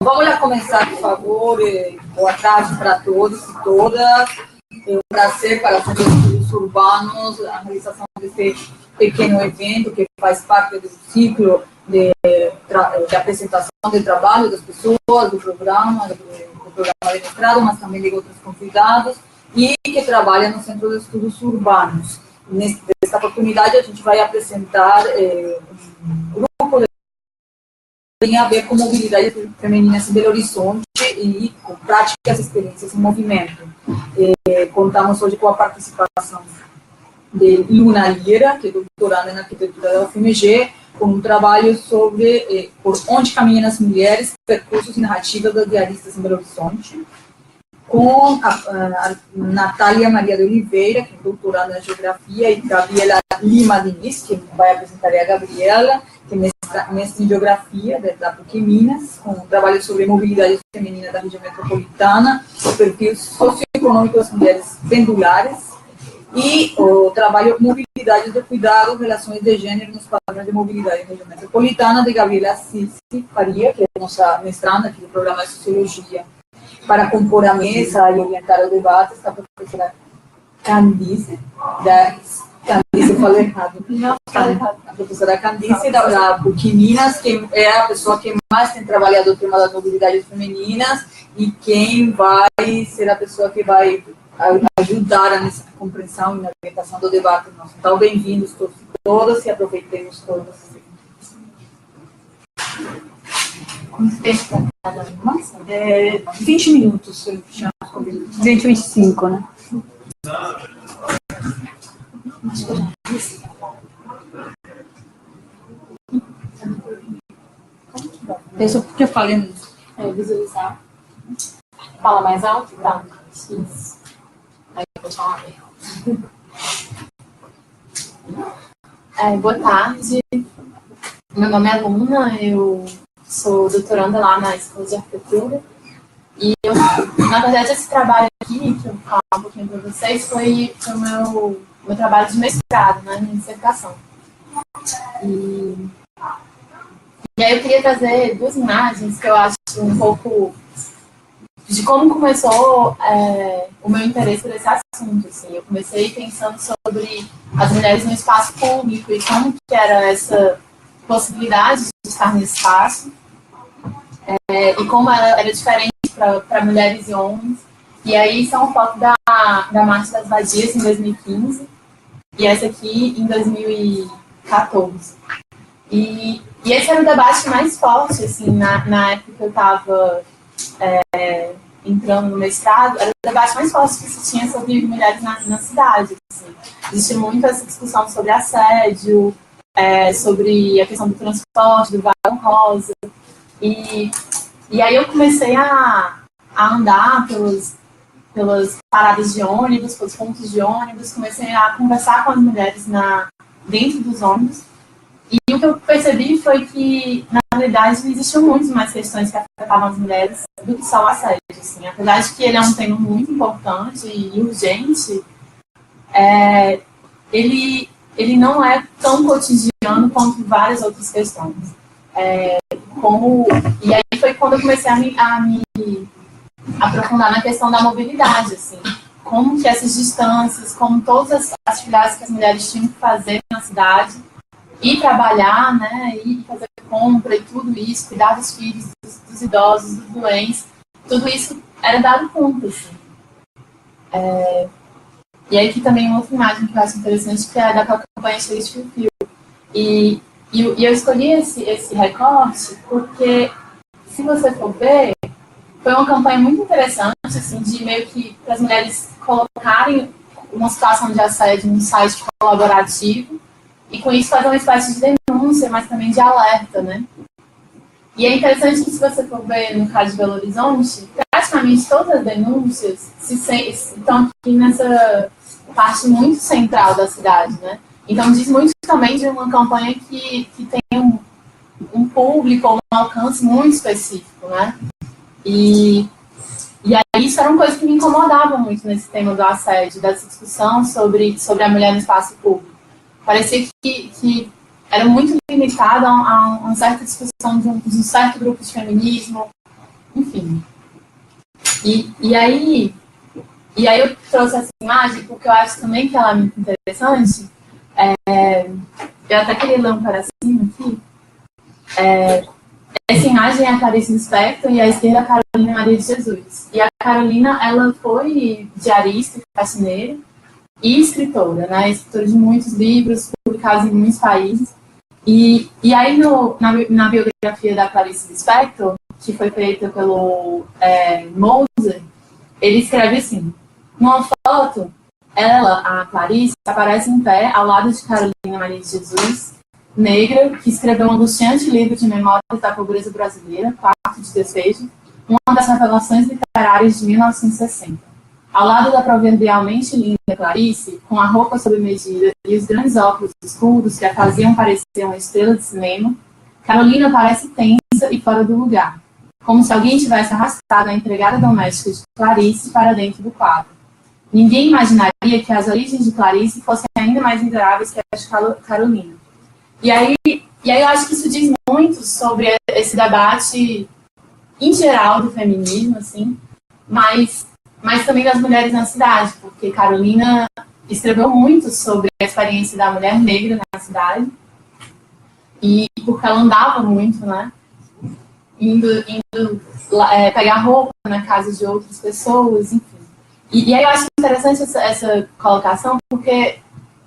Vamos lá começar, por favor. Boa tarde para todos e todas. É um prazer para os estudos urbanos a realização desse pequeno evento que faz parte do ciclo de apresentação do trabalho das pessoas, do programa de mestrado, mas também de outros convidados, e que trabalha no Centro de Estudos Urbanos. Nesta oportunidade, a gente vai apresentar um grupo de tem a ver com mobilidade feminina em Belo Horizonte e com práticas e experiências em movimento. Contamos hoje com a participação de Luna Lira, que é doutoranda em arquitetura da UFMG, com um trabalho sobre por onde caminham as mulheres, percursos e narrativas das diaristas em Belo Horizonte, com a Natália Maria de Oliveira, que é doutoranda em geografia, e Gabriela Lima Diniz, que vai apresentar a Gabriela, que é mestre em geografia da PUC Minas, com um trabalho sobre mobilidade feminina da região metropolitana, o perfil socioeconômico das mulheres pendulares, e o trabalho Mobilidade do Cuidado, Relações de Gênero nos Padrões de Mobilidade da região metropolitana, de Gabriela Cici Faria, que é nossa mestranda aqui do programa de Sociologia. Para compor a mesa e orientar o debate, está a professora Candice, Candice, eu falei errado. Não, a professora Candice da PUC Minas, que é a pessoa que mais tem trabalhado o tema das mobilidades femininas e quem vai ser a pessoa que vai ajudar nessa compreensão e na orientação do debate. Então, bem-vindos todos e todas e aproveitemos todos. Quanto tempo está cada uma? 20 minutos, 20, 25, né? Deixa que eu falei. Visualizar. Fala mais alto? Tá. Isso. Aí eu vou falar bem. Boa tarde. Meu nome é Luna, eu sou doutoranda lá na Escola de Arquitetura. E eu, na verdade, esse trabalho aqui, que eu vou falar um pouquinho para vocês, foi o meu trabalho de mestrado, né, minha dissertação. E aí eu queria trazer duas imagens que eu acho um pouco de como começou o meu interesse por esse assunto. Assim. Eu comecei pensando sobre as mulheres no espaço público e como que era essa possibilidade de estar no espaço e como ela era diferente para mulheres e homens. E aí isso é uma foto da Marcha das Vadias em 2015 e essa aqui em 2014. E esse era o debate mais forte, assim, na época que eu estava entrando no mestrado, era o debate mais forte que se tinha sobre mulheres na cidade. Assim. Existia muito essa discussão sobre assédio, sobre a questão do transporte, do vagão rosa. E aí eu comecei a andar pelas paradas de ônibus, pelos pontos de ônibus, comecei a conversar com as mulheres dentro dos ônibus. E o que eu percebi foi que, na realidade, existiam muitas mais questões que afetavam as mulheres do que só o assédio. Assim. Apesar de que ele é um tema muito importante e urgente, ele não é tão cotidiano quanto várias outras questões. E aí foi quando eu comecei a me aprofundar na questão da mobilidade, assim. Como que essas distâncias, como todas as atividades que as mulheres tinham que fazer na cidade, ir trabalhar, né, ir fazer compra e tudo isso, cuidar dos filhos, dos idosos, dos doentes, tudo isso era dado conta, assim. E aí aqui também uma outra imagem que eu acho interessante, que é daquela campanha Street to Feel. E eu escolhi esse recorte porque, se você for ver, foi uma campanha muito interessante, assim, de meio que para as mulheres colocarem uma situação de assédio num site colaborativo e com isso fazer uma espécie de denúncia, mas também de alerta, né? E é interessante que, se você for ver no caso de Belo Horizonte, praticamente todas as denúncias estão aqui nessa parte muito central da cidade, né? Então diz muito também de uma campanha que tem um público, um alcance muito específico, né? E aí isso era uma coisa que me incomodava muito nesse tema do assédio, dessa discussão sobre a mulher no espaço público. Parecia que era muito limitado a uma certa discussão de um certo grupo de feminismo, enfim. E aí eu trouxe essa imagem porque eu acho também que ela é muito interessante. Eu até queria ler um pedacinho aqui. Essa imagem é a Clarice Lispector e à esquerda a Carolina Maria de Jesus. E a Carolina, ela foi diarista, faxineira e escritora, né? Escritora de muitos livros, publicados em muitos países. E aí, na biografia da Clarice Lispector, que foi feita pelo Moser, ele escreve assim: numa foto, ela, a Clarice, aparece em pé ao lado de Carolina Maria de Jesus, negra, que escreveu um angustiante livro de memórias da pobreza brasileira, Quarto de Despejo, uma das revelações literárias de 1960. Ao lado da proverbialmente linda Clarice, com a roupa sob medida e os grandes óculos escuros que a faziam parecer uma estrela de cinema, Carolina parece tensa e fora do lugar, como se alguém tivesse arrastado a empregada doméstica de Clarice para dentro do quadro. Ninguém imaginaria que as origens de Clarice fossem ainda mais miseráveis que as de Carolina. E aí eu acho que isso diz muito sobre esse debate em geral do feminismo, assim, mas também das mulheres na cidade, porque Carolina escreveu muito sobre a experiência da mulher negra na cidade, e porque ela andava muito, né, indo pegar roupa na casa de outras pessoas, enfim. E aí eu acho interessante essa colocação, porque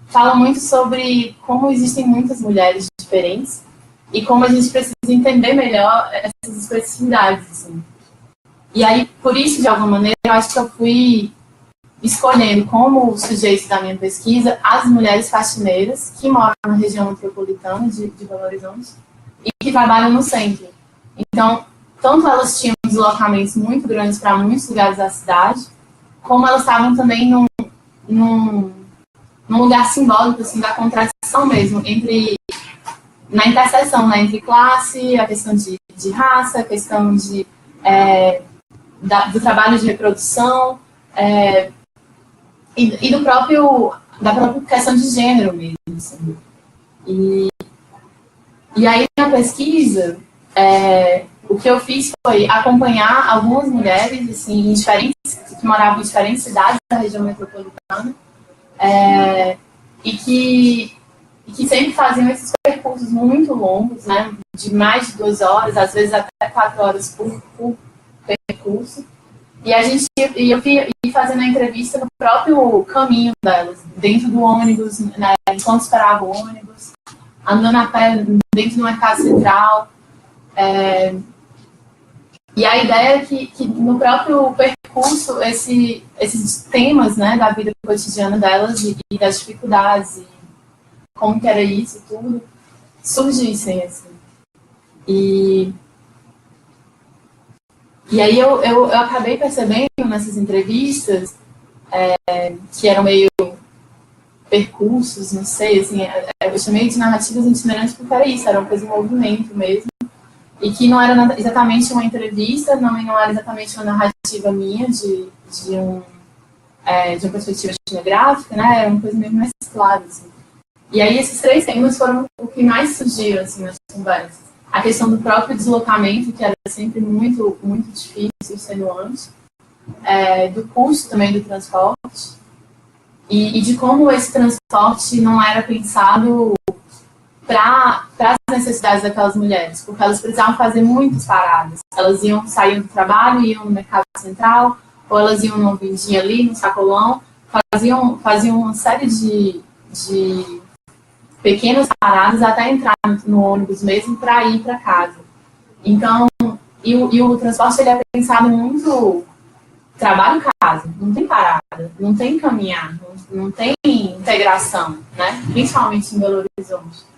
fala muito sobre como existem muitas mulheres diferentes e como a gente precisa entender melhor essas especificidades, assim. E aí, por isso, de alguma maneira, eu acho que eu fui escolhendo como sujeito da minha pesquisa as mulheres faxineiras que moram na região metropolitana de Belo Horizonte e que trabalham no centro. Então, tanto elas tinham deslocamentos muito grandes para muitos lugares da cidade, como elas estavam também num lugar simbólico, assim, da contradição mesmo, na interseção, né, entre classe, a questão de raça, a questão do trabalho de reprodução, e da própria questão de gênero mesmo. Assim. E aí, na pesquisa, o que eu fiz foi acompanhar algumas mulheres assim, que moravam em diferentes cidades da região metropolitana, e que sempre faziam esses percursos muito longos, né, de mais de 2 horas, às vezes até 4 horas por percurso. E eu fui fazendo a entrevista no próprio caminho delas, dentro do ônibus, né, enquanto esperava o ônibus, andando a pé dentro do mercado central. E a ideia é que no próprio percurso, esses temas, né, da vida cotidiana delas e das dificuldades, e como que era isso, tudo, surgissem, assim. E aí eu acabei percebendo nessas entrevistas que eram meio percursos, não sei, assim, eu chamei de narrativas itinerantes porque era isso, era uma coisa em movimento mesmo. E que não era exatamente uma entrevista, não era exatamente uma narrativa minha de uma perspectiva etnográfica, né? Era uma coisa meio mais clara, assim. E aí esses 3 temas foram o que mais surgiram, assim, nas conversas. A questão do próprio deslocamento, que era sempre muito, muito difícil, extenuante, do custo também do transporte, e de como esse transporte não era pensado para as necessidades daquelas mulheres, porque elas precisavam fazer muitas paradas. Elas saíam do trabalho, iam no mercado central, ou elas iam numa vendinha ali, no sacolão, faziam uma série de pequenas paradas até entrar no ônibus mesmo para ir para casa. Então, e o transporte ele é pensado muito trabalho-casa, não tem parada, não tem caminhar, não tem integração, né? Principalmente em Belo Horizonte.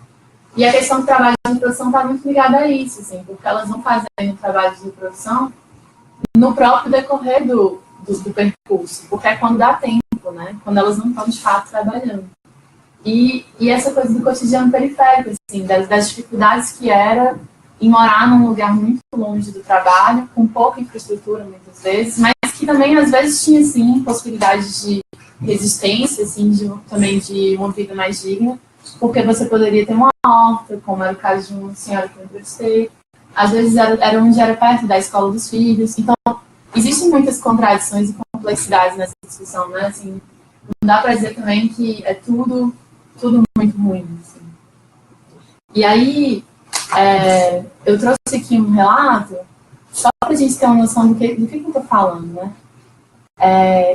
E a questão do trabalho de reprodução está muito ligada a isso, assim, porque elas vão fazendo trabalho de reprodução no próprio decorrer do percurso, porque é quando dá tempo, né? Quando elas não estão de fato trabalhando. E essa coisa do cotidiano periférico, assim, das dificuldades que era em morar num lugar muito longe do trabalho, com pouca infraestrutura muitas vezes, mas que também às vezes tinha, sim, possibilidades de resistência, assim, também de uma vida mais digna, porque você poderia ter uma horta, como era o caso de uma senhora que eu entrevistei, às vezes era onde era perto da escola dos filhos. Então, existem muitas contradições e complexidades nessa discussão, né? Assim, não dá para dizer também que é tudo muito ruim. Assim. E aí, eu trouxe aqui um relato, só para a gente ter uma noção do que eu estou falando, né?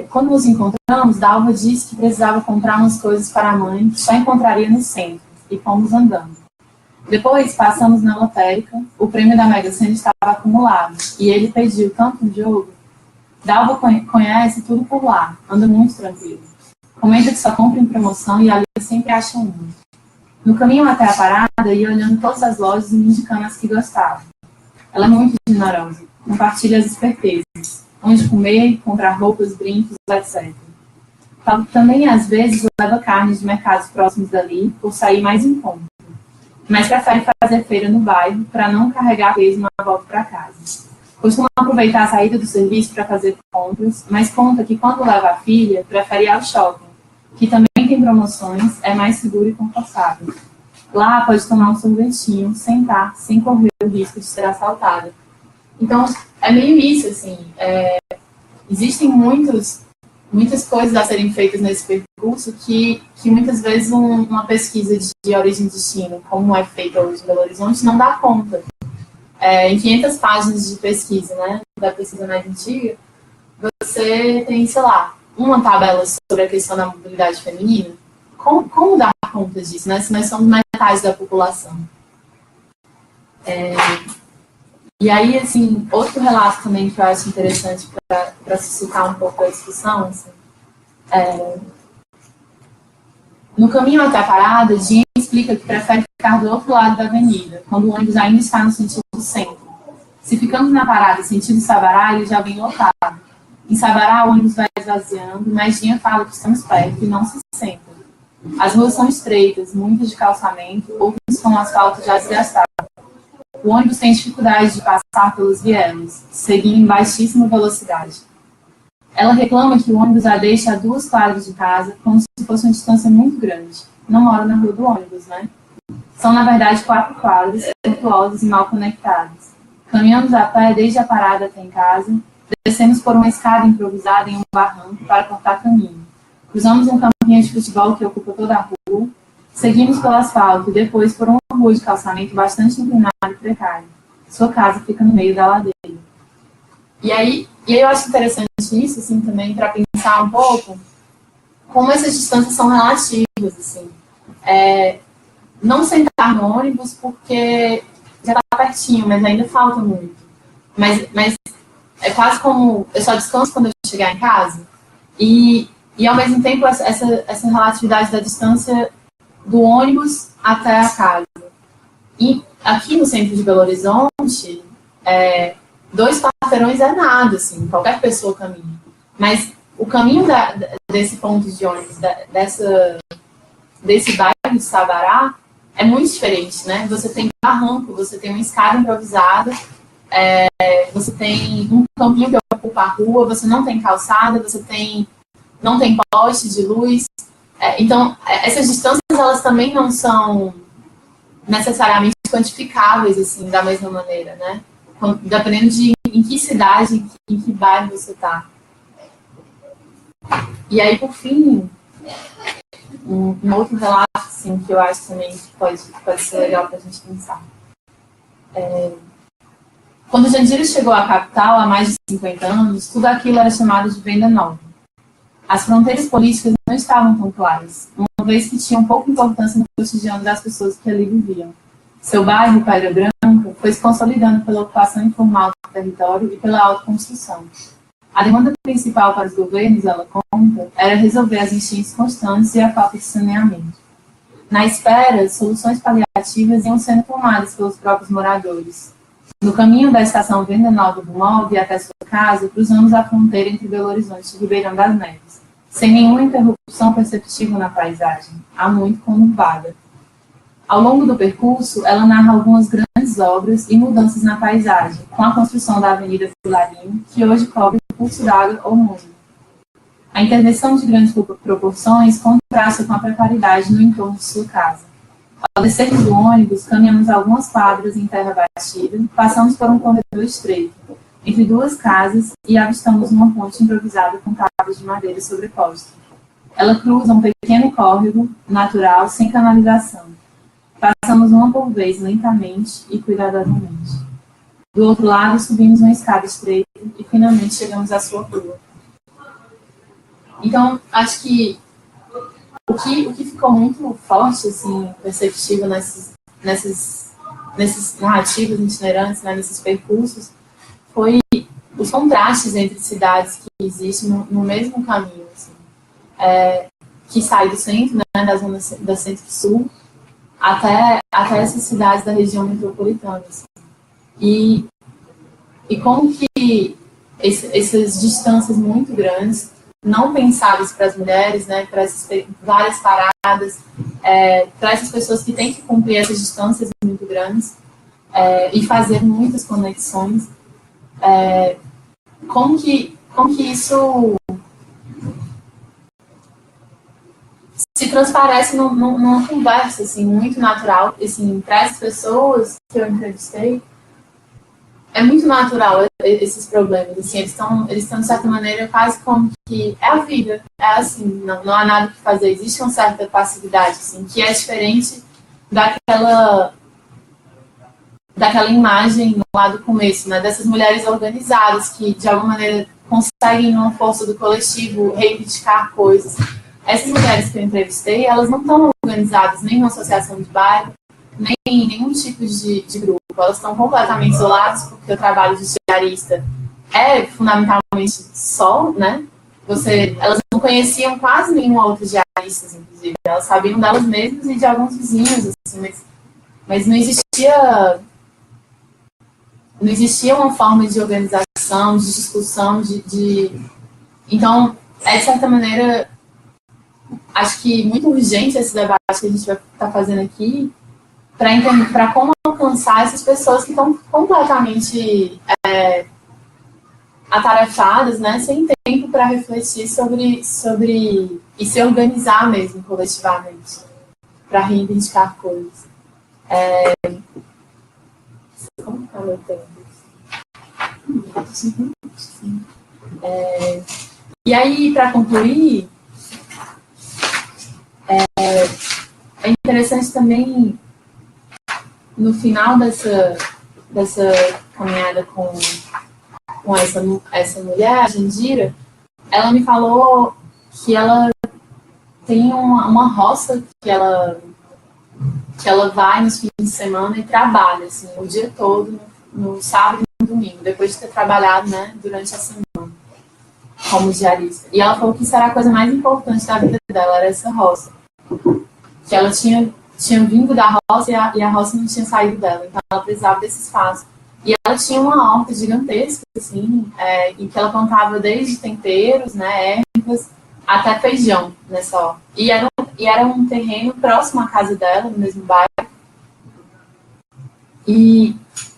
Quando nos encontramos, Dalva disse que precisava comprar umas coisas para a mãe, que só encontraria no centro, e fomos andando. Depois, passamos na lotérica, o prêmio da Mega Sena estava acumulado, e ele pediu tanto um jogo. Dalva conhece tudo por lá, anda muito tranquilo. Comenta que só compra em promoção e ali sempre acha um. No caminho até a parada, ia olhando todas as lojas e me indicando as que gostava. Ela é muito generosa, compartilha as espertezas, onde comer, comprar roupas, brincos, etc. Também, às vezes, leva carne de mercados próximos dali, por sair mais em conta. Mas prefere fazer feira no bairro para não carregar peso na volta para casa. Costuma aproveitar a saída do serviço para fazer compras, mas conta que quando leva a filha, prefere ir ao shopping, que também tem promoções, é mais seguro e confortável. Lá pode tomar um sorvetinho, sentar, sem correr o risco de ser assaltada. Então, é meio isso, assim. Existem muitas coisas a serem feitas nesse percurso que muitas vezes uma pesquisa de origem e destino, como é feita hoje em Belo Horizonte, não dá conta. Em 500 páginas de pesquisa, né, da pesquisa mais antiga, você tem, sei lá, uma tabela sobre a questão da mobilidade feminina. Como dar conta disso, né, se nós somos metade da população? E aí, assim, outro relato também que eu acho interessante para suscitar um pouco a discussão, assim, no caminho até a parada, Jean explica que prefere ficar do outro lado da avenida, quando o ônibus ainda está no sentido centro. Se ficamos na parada sentido Sabará, ele já vem lotado. Em Sabará, o ônibus vai esvaziando, mas Jean fala que estamos perto e não se senta. As ruas são estreitas, muitas de calçamento, outras com o asfalto já desgastado. O ônibus tem dificuldade de passar pelos vielas, seguindo em baixíssima velocidade. Ela reclama que o ônibus a deixa a 2 quadras de casa, como se fosse uma distância muito grande. Não mora na rua do ônibus, né? São, na verdade, 4 quadras, tortuosas e mal conectadas. Caminhamos a pé desde a parada até em casa, descemos por uma escada improvisada em um barranco para cortar caminho. Cruzamos um campinho de futebol que ocupa toda a rua, seguimos pelo asfalto e depois por uma rua de calçamento bastante inclinada e precária. Sua casa fica no meio da ladeira. E aí eu acho interessante isso, assim, também, para pensar um pouco como essas distâncias são relativas, assim. Não sentar no ônibus porque já está pertinho, mas ainda falta muito. Mas é quase como eu só descanso quando eu chegar em casa. E ao mesmo tempo, essa relatividade da distância do ônibus até a casa. E aqui no centro de Belo Horizonte, 2 quarteirões é nada, assim, qualquer pessoa caminha. Mas o caminho desse ponto de ônibus, desse bairro de Sabará, é muito diferente, né? Você tem barranco, você tem uma escada improvisada, você tem um campinho que ocupa a rua, você não tem calçada, você não tem poste de luz. Então, essas distâncias, elas também não são necessariamente quantificáveis, assim, da mesma maneira, né? Dependendo de em que cidade, em que bairro você está. E aí, por fim, um outro relato, assim, que eu acho também que pode ser legal para a gente pensar. Quando Jandira chegou à capital, há mais de 50 anos, tudo aquilo era chamado de Venda Nova. As fronteiras políticas não estavam tão claras, uma vez que tinham pouca importância no cotidiano das pessoas que ali viviam. Seu bairro, Pedra Branca, foi se consolidando pela ocupação informal do território e pela autoconstrução. A demanda principal para os governos, ela conta, era resolver as enchentes constantes e a falta de saneamento. Na espera, soluções paliativas iam sendo tomadas pelos próprios moradores. No caminho da estação Venda Nova do Move até sua casa, cruzamos a fronteira entre Belo Horizonte e Ribeirão das Neves, sem nenhuma interrupção perceptível na paisagem, há muito conurbada. Ao longo do percurso, ela narra algumas grandes obras e mudanças na paisagem, com a construção da Avenida Filarinho, que hoje cobre o curso d'água homônimo. A intervenção de grandes proporções contrasta com a precariedade no entorno de sua casa. Ao descermos do ônibus, caminhamos algumas quadras em terra batida, passamos por um corredor estreito, entre duas casas, e avistamos uma ponte improvisada com cabos de madeira sobreposta. Ela cruza um pequeno córrego natural sem canalização. Passamos uma por vez, lentamente e cuidadosamente. Do outro lado, subimos uma escada estreita e finalmente chegamos à sua rua. Então, acho que o que ficou muito forte, assim, perceptível nessas narrativas itinerantes, né, nesses percursos, foi os contrastes entre cidades que existem no mesmo caminho, assim, que sai do centro, né, da zona da centro-sul, até essas cidades da região metropolitana. Assim. E como que essas distâncias muito grandes, não pensadas para as mulheres, né, para essas várias paradas, para essas pessoas que têm que cumprir essas distâncias muito grandes e fazer muitas conexões, como que isso se transparece numa conversa assim, muito natural, assim, para as pessoas que eu entrevistei. É muito natural esses problemas, assim, eles estão de certa maneira quase como que é a vida, é assim, não há nada que fazer, existe uma certa passividade, assim, que é diferente daquela imagem lá do começo, né, dessas mulheres organizadas que de alguma maneira conseguem, numa força do coletivo, reivindicar coisas. Essas mulheres que eu entrevistei, elas não estão organizadas nem numa associação de bairro, nem em nenhum tipo de grupo. Elas estão completamente isoladas, porque o trabalho de diarista é fundamentalmente só, né? Elas não conheciam quase nenhuma outra diarista, inclusive. Elas sabiam delas mesmas e de alguns vizinhos, assim, mas não existia uma forma de organização, de discussão, Então, de certa maneira, acho que muito urgente esse debate que a gente vai estar fazendo aqui, para como alcançar essas pessoas que estão completamente atarefadas, né, sem tempo para refletir sobre e se organizar mesmo coletivamente, para reivindicar coisas. Como está meu tempo? E aí, para concluir, é interessante também, no final dessa caminhada com essa mulher, a Jandira, ela me falou que ela tem uma roça que ela vai nos fins de semana e trabalha, assim, o dia todo, no sábado e no domingo, depois de ter trabalhado, né, durante a semana, como diarista. E ela falou que isso era a coisa mais importante da vida dela, era essa roça. Que ela tinha vindo da roça e a roça não tinha saído dela, então ela precisava desse espaço. E ela tinha uma horta gigantesca, assim, em que ela plantava desde temperos, né, ervas, até feijão nessa horta. E era um terreno próximo à casa dela, no mesmo bairro. E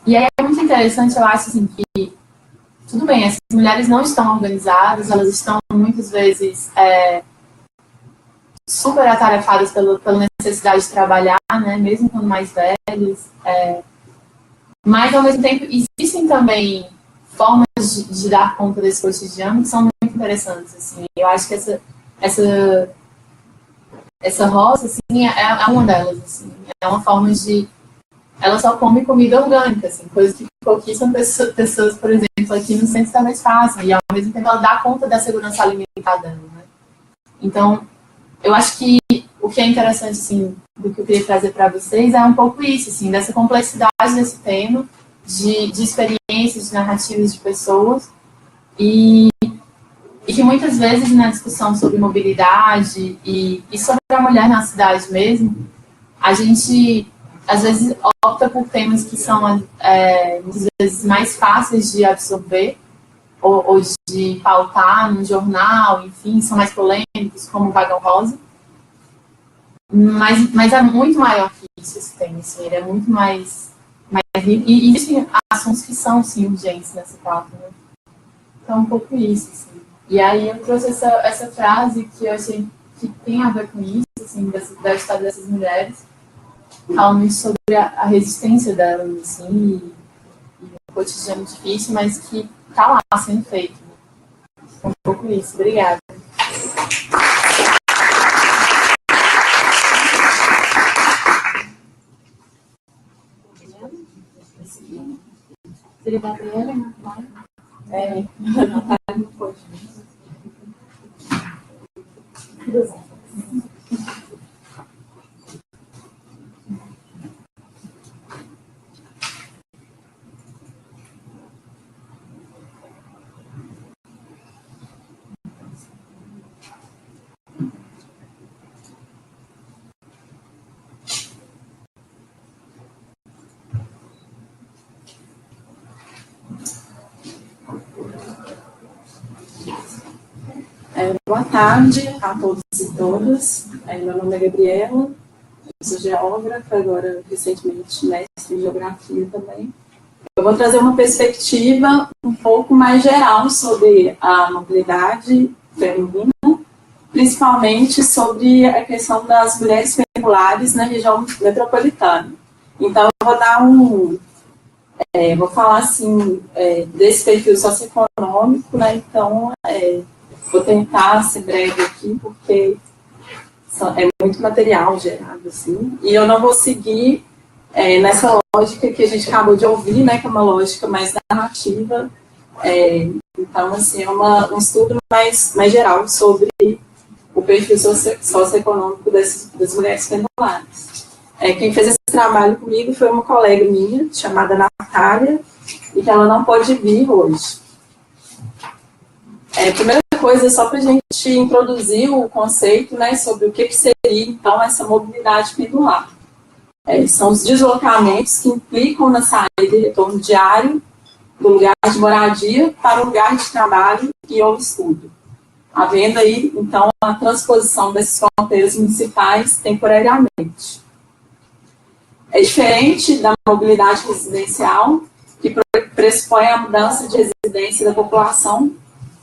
aí é muito interessante, eu acho, assim, que, tudo bem, essas mulheres não estão organizadas, elas estão, muitas vezes, super atarefadas pela necessidade de trabalhar, né, mesmo quando mais velhas. Mas, ao mesmo tempo, existem também formas de dar conta desse cotidiano que são muito interessantes. Assim. Eu acho que essa roça assim, é uma delas. Assim. É uma forma de... Ela só come comida orgânica, assim, coisa que pouquíssimas pessoas, por exemplo, aqui no centro talvez façam. E, ao mesmo tempo, ela dá conta da segurança alimentar dela. Né? Então, eu acho que o que é interessante, assim, do que eu queria trazer para vocês é um pouco isso, assim, dessa complexidade desse tema, de experiências, de narrativas de pessoas, e que muitas vezes na discussão sobre mobilidade e sobre a mulher na cidade mesmo, a gente, às vezes, opta por temas que são, muitas vezes, mais fáceis de absorver, ou de pautar no jornal, enfim, são mais polêmicos, como o Vagão Rosa. Mas é muito maior que isso esse tema, assim, ele é muito mais e existem assuntos que são, sim, urgentes nessa pauta, né? Então, um pouco isso, assim. E aí eu trouxe essa frase que eu achei que tem a ver com isso, assim, da história dessas mulheres, fala muito sobre a resistência delas, assim, e o cotidiano difícil, mas que tá lá sendo feito. Um pouco isso. Obrigada. Seria Gabriela, né? Natália não pode. Boa tarde a todos e todas. Meu nome é Gabriela, eu sou geógrafa, agora recentemente mestre em geografia também. Eu vou trazer uma perspectiva um pouco mais geral sobre a mobilidade feminina, principalmente sobre a questão das mulheres pendulares na região metropolitana. Então, eu vou dar vou falar assim, desse perfil socioeconômico, né? Então, vou tentar ser breve aqui, porque é muito material gerado, assim, e eu não vou seguir nessa lógica que a gente acabou de ouvir, né, que é uma lógica mais narrativa. Então, assim, é um estudo mais geral sobre o perfil socioeconômico das mulheres pendulares. Quem fez esse trabalho comigo foi uma colega minha, chamada Natália, e que ela não pôde vir hoje. Primeira coisa, só para a gente introduzir o conceito, né, sobre o que seria, então, essa mobilidade pendular. São os deslocamentos que implicam na saída e retorno diário do lugar de moradia para o lugar de trabalho e ou estudo, havendo aí, então, a transposição dessas fronteiras municipais temporariamente. É diferente da mobilidade residencial, que pressupõe a mudança de residência da população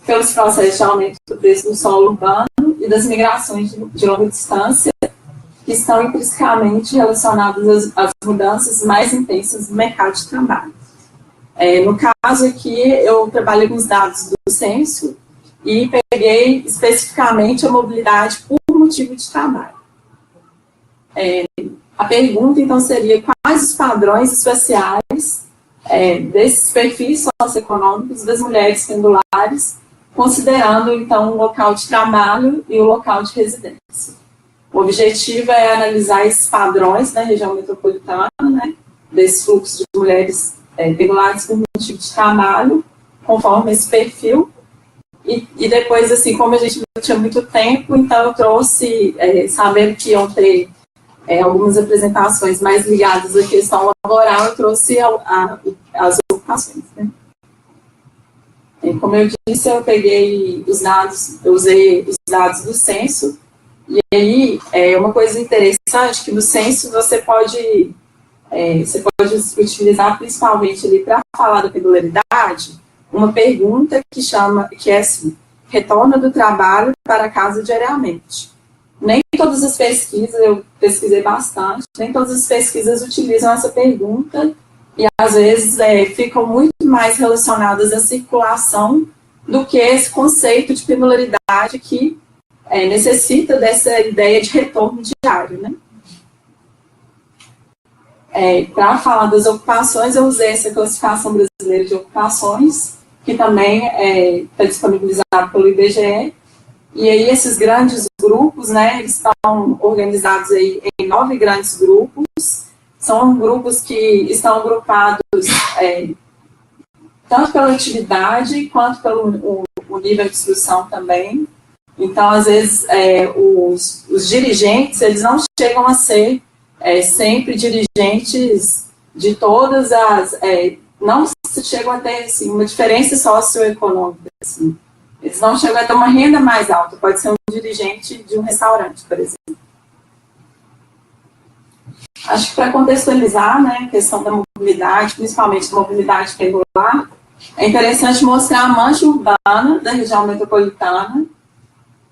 pelos processos de aumento do preço do solo urbano e das migrações de longa distância, que estão intrinsecamente relacionadas às mudanças mais intensas do mercado de trabalho. No caso aqui, eu trabalho com os dados do censo e peguei especificamente a mobilidade por motivo de trabalho. A pergunta, então, seria quais os padrões espaciais desses perfis socioeconômicos das mulheres pendulares, considerando, então, o local de trabalho e o local de residência. O objetivo é analisar esses padrões na região metropolitana, né, desse fluxo de mulheres pendulares por motivo de trabalho, conforme esse perfil. E depois, assim, como a gente não tinha muito tempo, então eu trouxe, sabendo que iam ter algumas apresentações mais ligadas à questão laboral, eu trouxe as ocupações, né? Como eu disse, eu peguei os dados, eu usei os dados do censo, e aí uma coisa interessante que no censo você pode utilizar principalmente ali para falar da pendularidade, uma pergunta que é assim: retorna do trabalho para casa diariamente. Nem todas as pesquisas, eu pesquisei bastante, nem todas as pesquisas utilizam essa pergunta, e às vezes ficam muito mais relacionadas à circulação do que esse conceito de pendularidade que necessita dessa ideia de retorno diário, né? Para falar das ocupações, eu usei essa classificação brasileira de ocupações, que também está disponibilizado pelo IBGE, e aí esses grandes grupos, né, eles estão organizados aí em 9 grandes grupos. São grupos que estão agrupados tanto pela atividade quanto pelo o nível de instrução também. Então, às vezes, os dirigentes, eles não chegam a ser sempre dirigentes de todas as... não chegam a ter assim, uma diferença socioeconômica. Assim. Eles não chegam a ter uma renda mais alta. Pode ser um dirigente de um restaurante, por exemplo. Acho que para contextualizar, né, a questão da mobilidade, principalmente da mobilidade pendular, é interessante mostrar a mancha urbana da região metropolitana,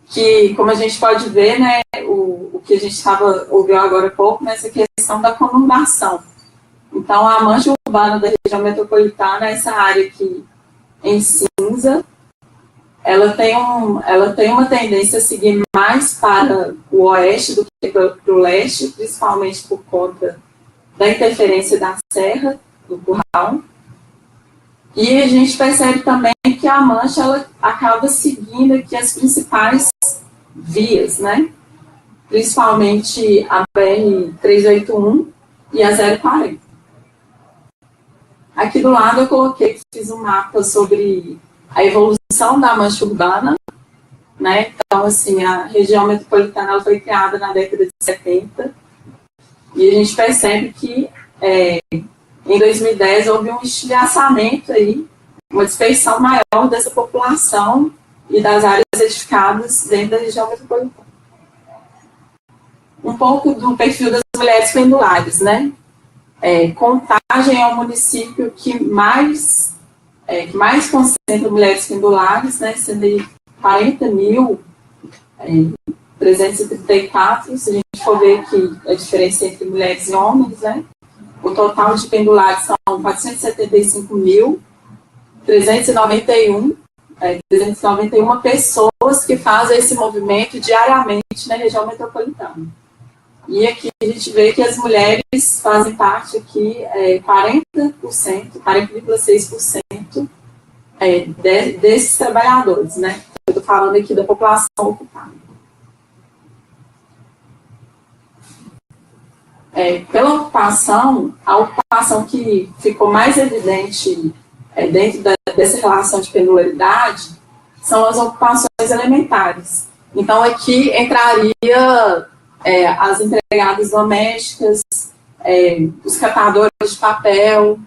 que, como a gente pode ver, né, o que a gente ouviu agora há pouco, nessa questão questão da conurbação. Então, a mancha urbana da região metropolitana, essa área aqui em cinza, ela tem uma tendência a seguir mais para o oeste do que para o leste, principalmente por conta da interferência da serra, do Curral. E a gente percebe também que a mancha ela acaba seguindo aqui as principais vias, né? Principalmente a BR-381 e a 040. Aqui do lado eu fiz um mapa sobre a evolução da mancha urbana, né? Então, assim, a região metropolitana ela foi criada na década de 70 e a gente percebe que em 2010 houve um estilhaçamento aí, uma dispersão maior dessa população e das áreas edificadas dentro da região metropolitana. Um pouco do perfil das mulheres pendulares, né? Contagem é o município que mais concentra mulheres pendulares, né? Sendo aí 40.334, se a gente for ver aqui a diferença entre mulheres e homens, né? O total de pendulares são 475.391 pessoas que fazem esse movimento diariamente na região metropolitana. E aqui a gente vê que as mulheres fazem parte aqui 40,6% desses trabalhadores, né? Eu estou falando aqui da população ocupada. Pela ocupação, a ocupação que ficou mais evidente dentro dessa relação de pendularidade são as ocupações elementares. Então, aqui entraria as empregadas domésticas, os catadores de papel,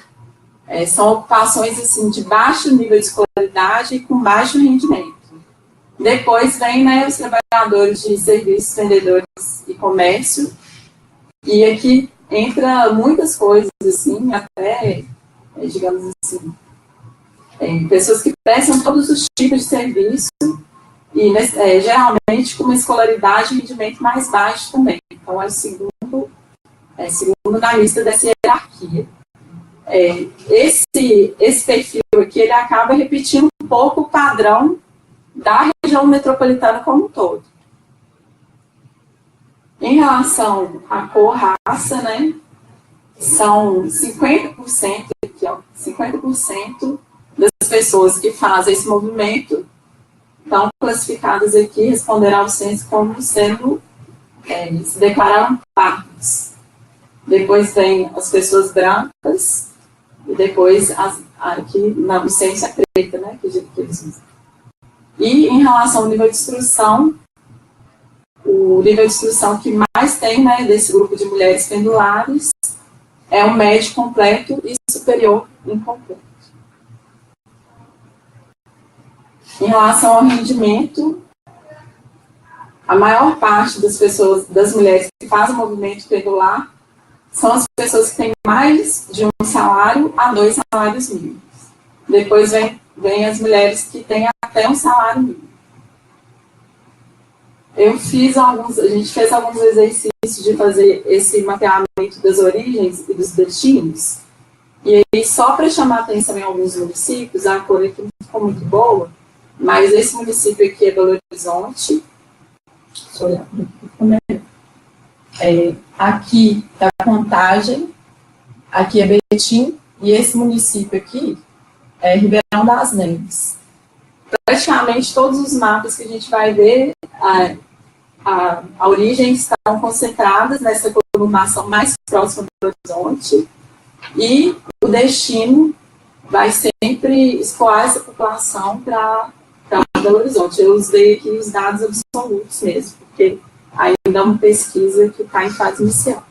são ocupações assim, de baixo nível de escolaridade e com baixo rendimento. Depois vem, né, os trabalhadores de serviços, vendedores e comércio, e aqui entra muitas coisas, assim, até, digamos assim, pessoas que prestam todos os tipos de serviço, e geralmente com uma escolaridade e rendimento mais baixo também. Então, é o segundo na lista dessa hierarquia. Esse perfil aqui, ele acaba repetindo um pouco o padrão da região metropolitana como um todo. Em relação à cor, raça, né, são 50%, aqui, ó, 50% das pessoas que fazem esse movimento estão classificadas aqui, responderão ao censo como sendo, se declararam pardos. Depois vem as pessoas brancas, e depois aqui no censo é preta, né, que eles usam. E em relação ao nível de instrução, o nível de instrução que mais tem, né, desse grupo de mulheres pendulares é o médio completo e superior incompleto. Em relação ao rendimento, a maior parte das mulheres que fazem o movimento pendular são as pessoas que têm mais de um salário a 2 salários mínimos. Depois vem as mulheres que têm até um salário mínimo. A gente fez alguns exercícios de fazer esse mapeamento das origens e dos destinos. E aí, só para chamar atenção em alguns municípios, a cor aqui não ficou muito boa, mas esse município aqui é Belo Horizonte. Deixa eu olhar aqui. Aqui é a Contagem, aqui é Betim, e esse município aqui é Ribeirão das Neves. Praticamente todos os mapas que a gente vai ver, a origem estão concentradas nessa conurbação mais próxima do horizonte, e o destino vai sempre escoar essa população para Belo Horizonte. Eu usei aqui os dados absolutos mesmo, porque ainda é uma pesquisa que está em fase inicial.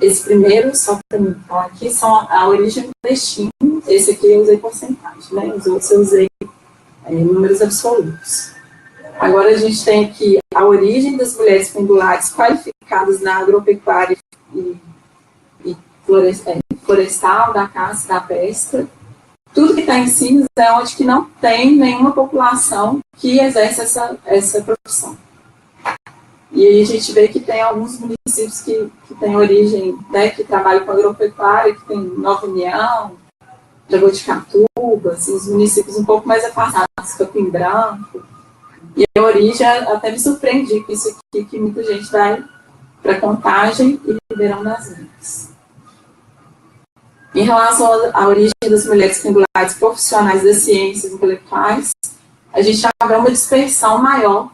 Esse primeiro, só para mim falar aqui, são a origem do destino. Esse aqui eu usei porcentagem, né? Os outros eu usei números absolutos. Agora a gente tem aqui a origem das mulheres pendulares qualificadas na agropecuária e florestal, da caça, da pesca. Tudo que está em cima é onde que não tem nenhuma população que exerce essa profissão. E aí a gente vê que tem alguns municípios municípios que têm origem, né, que trabalham com agropecuária, que tem Nova União, Jaboticatuba, assim, os municípios um pouco mais afastados, Capim Branco. E a origem, até me surpreendi com isso aqui, que muita gente vai para Contagem e Ribeirão das Neves. Em relação à origem das mulheres pendulares profissionais das ciências intelectuais, a gente já vê uma dispersão maior,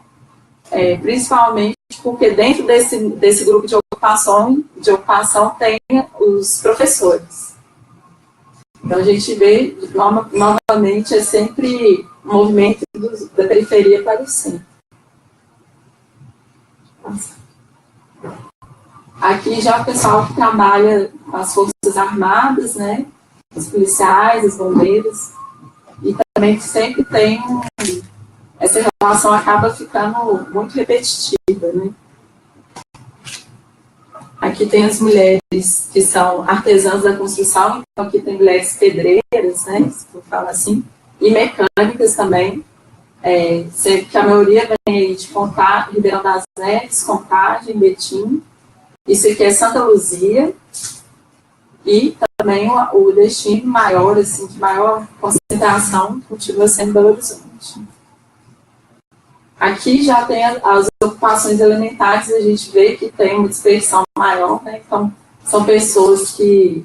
principalmente porque dentro desse grupo de ocupação tem os professores. Então, a gente vê, novamente, é sempre um movimento da periferia para o centro. Aqui já o pessoal que trabalha com as Forças Armadas, né? Os policiais, os bombeiros, e também sempre tem essa relação acaba ficando muito repetitiva, né? Aqui tem as mulheres que são artesãs da construção, então aqui tem mulheres pedreiras, né, se eu falar assim, e mecânicas também, que a maioria vem aí de Ribeirão das Neves, Contagem, Betim. Isso aqui é Santa Luzia, e também o destino maior, assim, de maior concentração, continua sendo Belo Horizonte. Aqui já tem as ocupações elementares, a gente vê que tem uma dispersão maior, né? Então, são pessoas que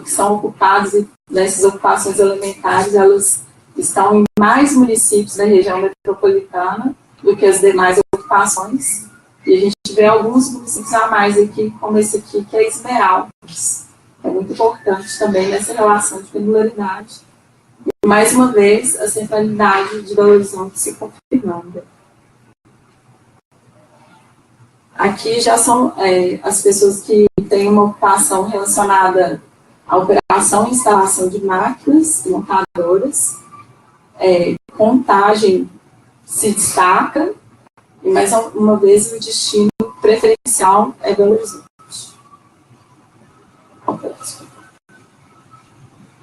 são ocupadas, e nessas ocupações elementares, elas estão em mais municípios da região metropolitana do que as demais ocupações, e a gente vê alguns municípios a mais aqui, como esse aqui, que é Esmeraldas. É muito importante também nessa relação de pendularidade. E, mais uma vez, a centralidade de Belo Horizonte se confirmando. Aqui já são as pessoas que têm uma ocupação relacionada à operação e instalação de máquinas montadoras. Contagem se destaca, e mais uma vez o destino preferencial é Belo Horizonte.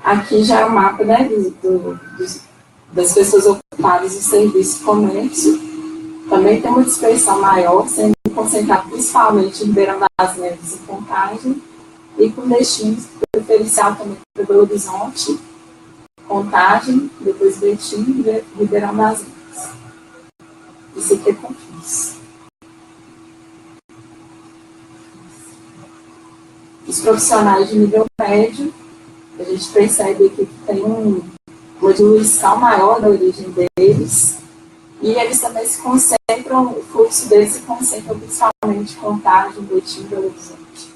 Aqui já é o mapa, né, das pessoas ocupadas em serviço e comércio. Também tem uma dispersão maior, sendo concentrada principalmente em Ribeirão das Neves e Contagem, e com destino preferencial também para Belo Horizonte, Contagem, depois Betim e Ribeirão das Neves. Isso aqui é Confins. Os profissionais de nível médio, a gente percebe aqui que tem uma diluição maior da origem deles, e eles também se concentram, o fluxo deles se concentra principalmente em Contagem, Betim e Belo Horizonte.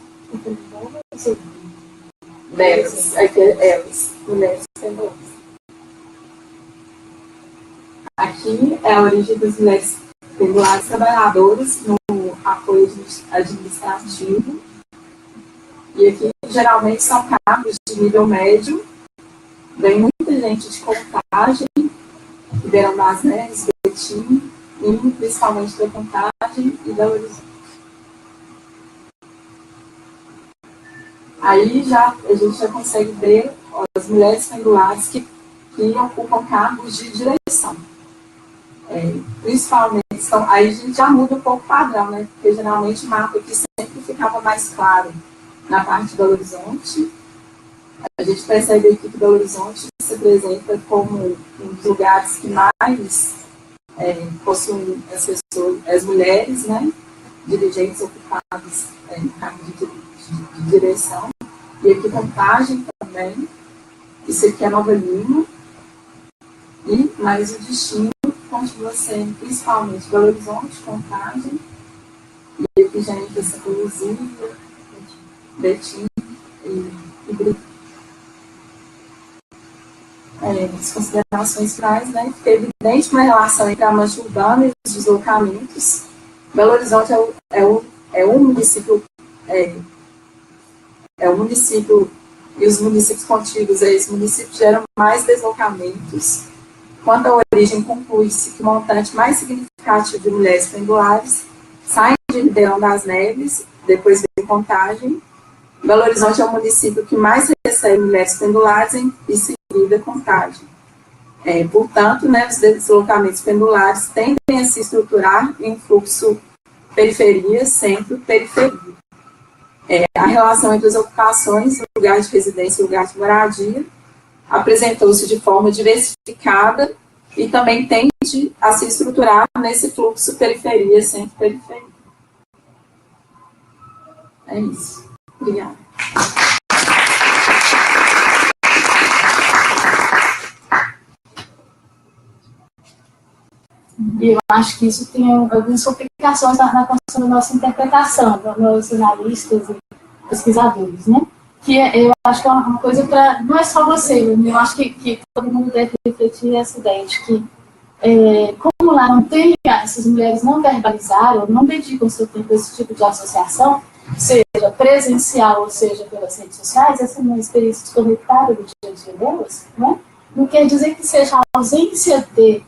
Delas, aqui é elas, mulheres pendulares. Aqui é a origem das mulheres pendulares trabalhadoras no apoio administrativo. E aqui, geralmente, são cargos de nível médio. Vem muita gente de Contagem, Ribeirão das Neves, Betim, e principalmente da Contagem e Belo Horizonte. Aí a gente já consegue ver as mulheres pendulares que ocupam cargos de direção. Principalmente, aí a gente já muda um pouco o padrão, né? Porque geralmente o mapa aqui sempre ficava mais claro na parte de Belo Horizonte. A gente percebe aqui que Belo Horizonte se apresenta como um dos lugares que mais possuem as mulheres, né, dirigentes ocupadas em cargo de direção. E aqui Contagem também. Isso aqui é Nova Lima. E mais o destino continua sendo principalmente Belo Horizonte, Contagem. E aqui já entra Santa Luzia, Betim e Brito. As considerações finais, né? Fica evidente uma relação entre a mancha urbana e os deslocamentos. Belo Horizonte é um município, e os municípios contíguos a esse município geram mais deslocamentos. Quanto à origem, conclui-se que o montante mais significativo de mulheres pendulares saem de Ribeirão das Neves, depois vem Contagem. Belo Horizonte é o município que mais recebe mulheres pendulares e seguida Contagem. Portanto, né, os deslocamentos pendulares tendem a se estruturar em um fluxo periferia, centro, periferia. A relação entre as ocupações, lugar de residência e lugar de moradia, apresentou-se de forma diversificada e também tende a se estruturar nesse fluxo periferia, centro, periferia. É isso. Obrigada. E eu acho que isso tem algumas complicações na construção da nossa interpretação, dos analistas e pesquisadores, né? Que eu acho que é uma coisa para... Não é só você, eu acho que todo mundo deve refletir essa ideia de que, como lá não tem, essas mulheres não verbalizaram, não dedicam seu tempo a esse tipo de associação, seja presencial ou seja pelas redes sociais, essa é uma experiência desconectada do dia a dia delas, né? Não quer dizer que seja a ausência de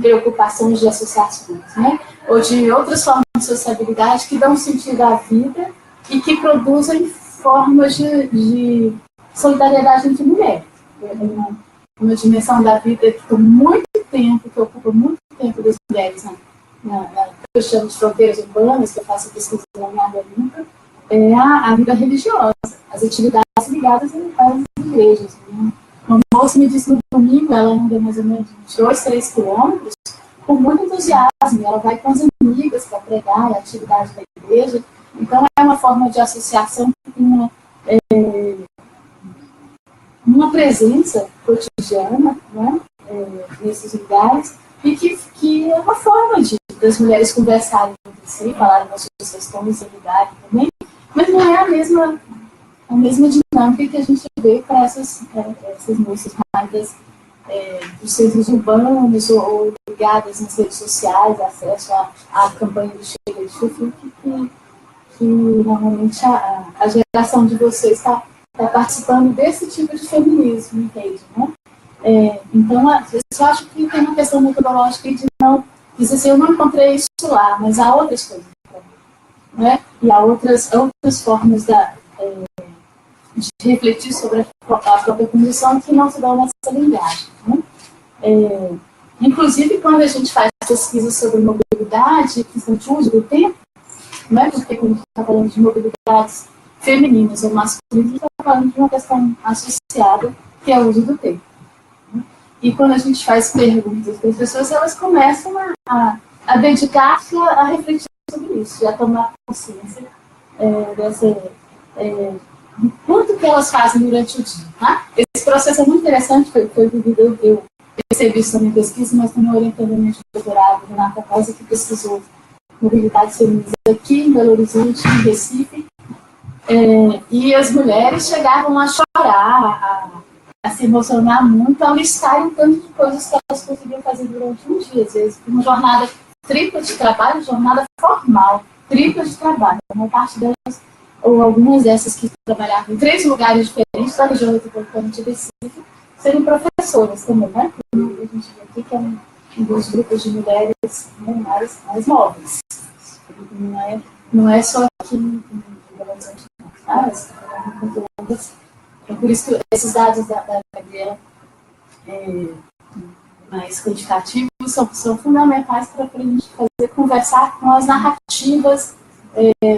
preocupações de associações, né? Ou de outras formas de sociabilidade que dão sentido à vida e que produzem formas de solidariedade entre mulheres. Uma dimensão da vida que tem muito tempo, que ocupa muito tempo das mulheres, né? Que eu chamo de fronteiras urbanas, que eu faço pesquisa na minha área limpa, é a vida religiosa, as atividades ligadas às igrejas, né? Uma moça me disse no domingo, ela anda mais ou menos uns 2, 3 quilômetros, com muito entusiasmo. Ela vai com as amigas para pregar, a atividade da igreja. Então, é uma forma de associação que tem uma presença cotidiana, né, nesses lugares, e que é uma forma das mulheres conversarem entre si, falarem das suas questões, solidárias também, mas não é a mesma dinâmica que a gente vê para essas moças mais dos centros urbanos ou ligadas nas redes sociais, acesso à campanha do Chega de Chufre, que normalmente a geração de vocês está participando desse tipo de feminismo em rede, né? Então, eu acho que tem uma questão metodológica de não dizer assim, eu não encontrei isso lá, mas há outras coisas, né? E há outras formas de refletir sobre a própria condição que não se dão nessa linguagem, né? Inclusive, quando a gente faz pesquisas sobre mobilidade, questão de uso do tempo, né? Porque quando a gente está falando de mobilidades femininas ou masculinas, a gente está falando de uma questão associada, que é o uso do tempo. Né? E quando a gente faz perguntas para as pessoas, elas começam a dedicar-se a refletir sobre isso, a tomar consciência do quanto que elas fazem durante o dia. Tá? Esse processo é muito interessante, foi vivido, eu percebi isso na minha pesquisa, mas também orientando a minha doutorado, Renata Rosa, que pesquisou mobilidade feminina aqui em Belo Horizonte, em Recife, e as mulheres chegavam a chorar, a se emocionar muito, ao listarem um tanto de coisas que elas conseguiam fazer durante um dia, às vezes uma jornada tripla de trabalho, jornada formal, tripla de trabalho, uma parte delas ou algumas dessas que trabalhavam em 3 lugares diferentes da região metropolitana de Recife, serem professoras também, né? A gente vê aqui que é um dos grupos de mulheres, né, mais móveis. Não é só aqui em Belo Horizonte, tá? É por isso que esses dados da Gabriela mais quantitativos são fundamentais para a gente conversar com as narrativas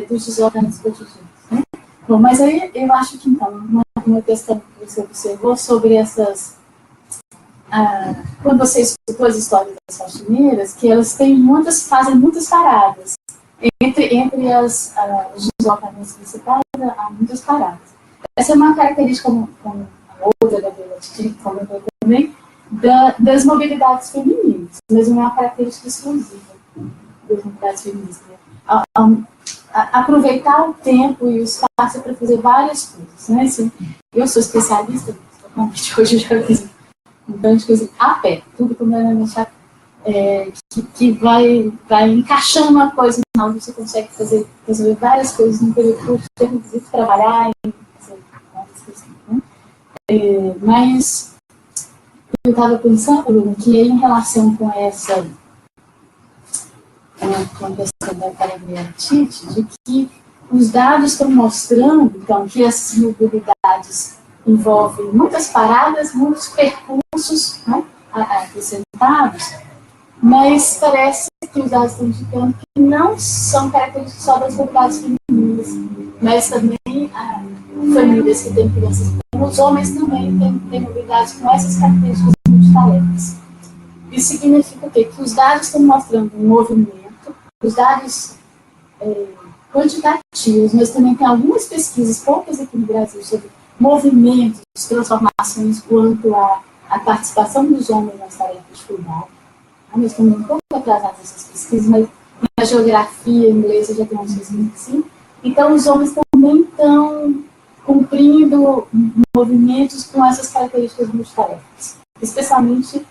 dos desordenados cotidianos. Né? Bom, mas aí eu acho que então, uma questão que você observou sobre essas... quando você escutou as histórias das faxineiras, que elas fazem muitas paradas. Entre os deslocamentos principais, há muitas paradas. Essa é uma característica, como a outra da Bela comentou também, das mobilidades femininas, mas não é uma característica exclusiva das mobilidades femininas. Né? Aproveitar o tempo e o espaço para fazer várias coisas. Né? Assim, eu sou especialista, hoje eu já fiz um tanto de coisa a pé, tudo como era que vai encaixando uma coisa, não, você consegue resolver várias coisas no período curto, inclusive trabalhar e fazer várias coisas. Né? Mas eu estava pensando que em relação com essa com a questão da Gabriela Tite, de que os dados estão mostrando então, que essas mobilidades envolvem muitas paradas, muitos percursos, né, acrescentados, mas parece que os dados estão indicando que não são características só das mobilidades femininas, mas também famílias que têm crianças pequenas, os homens também têm mobilidades com essas características multitarefas. Isso significa o quê? Que os dados estão mostrando um movimento, os dados quantitativos, mas também tem algumas pesquisas, poucas aqui no Brasil, sobre movimentos, transformações quanto à participação dos homens nas tarefas de cuidado. Nós estamos um pouco atrasados nessas pesquisas, mas na geografia inglesa já tem umas pesquisas assim. Então, os homens também estão cumprindo movimentos com essas características multitarefas. Especialmente,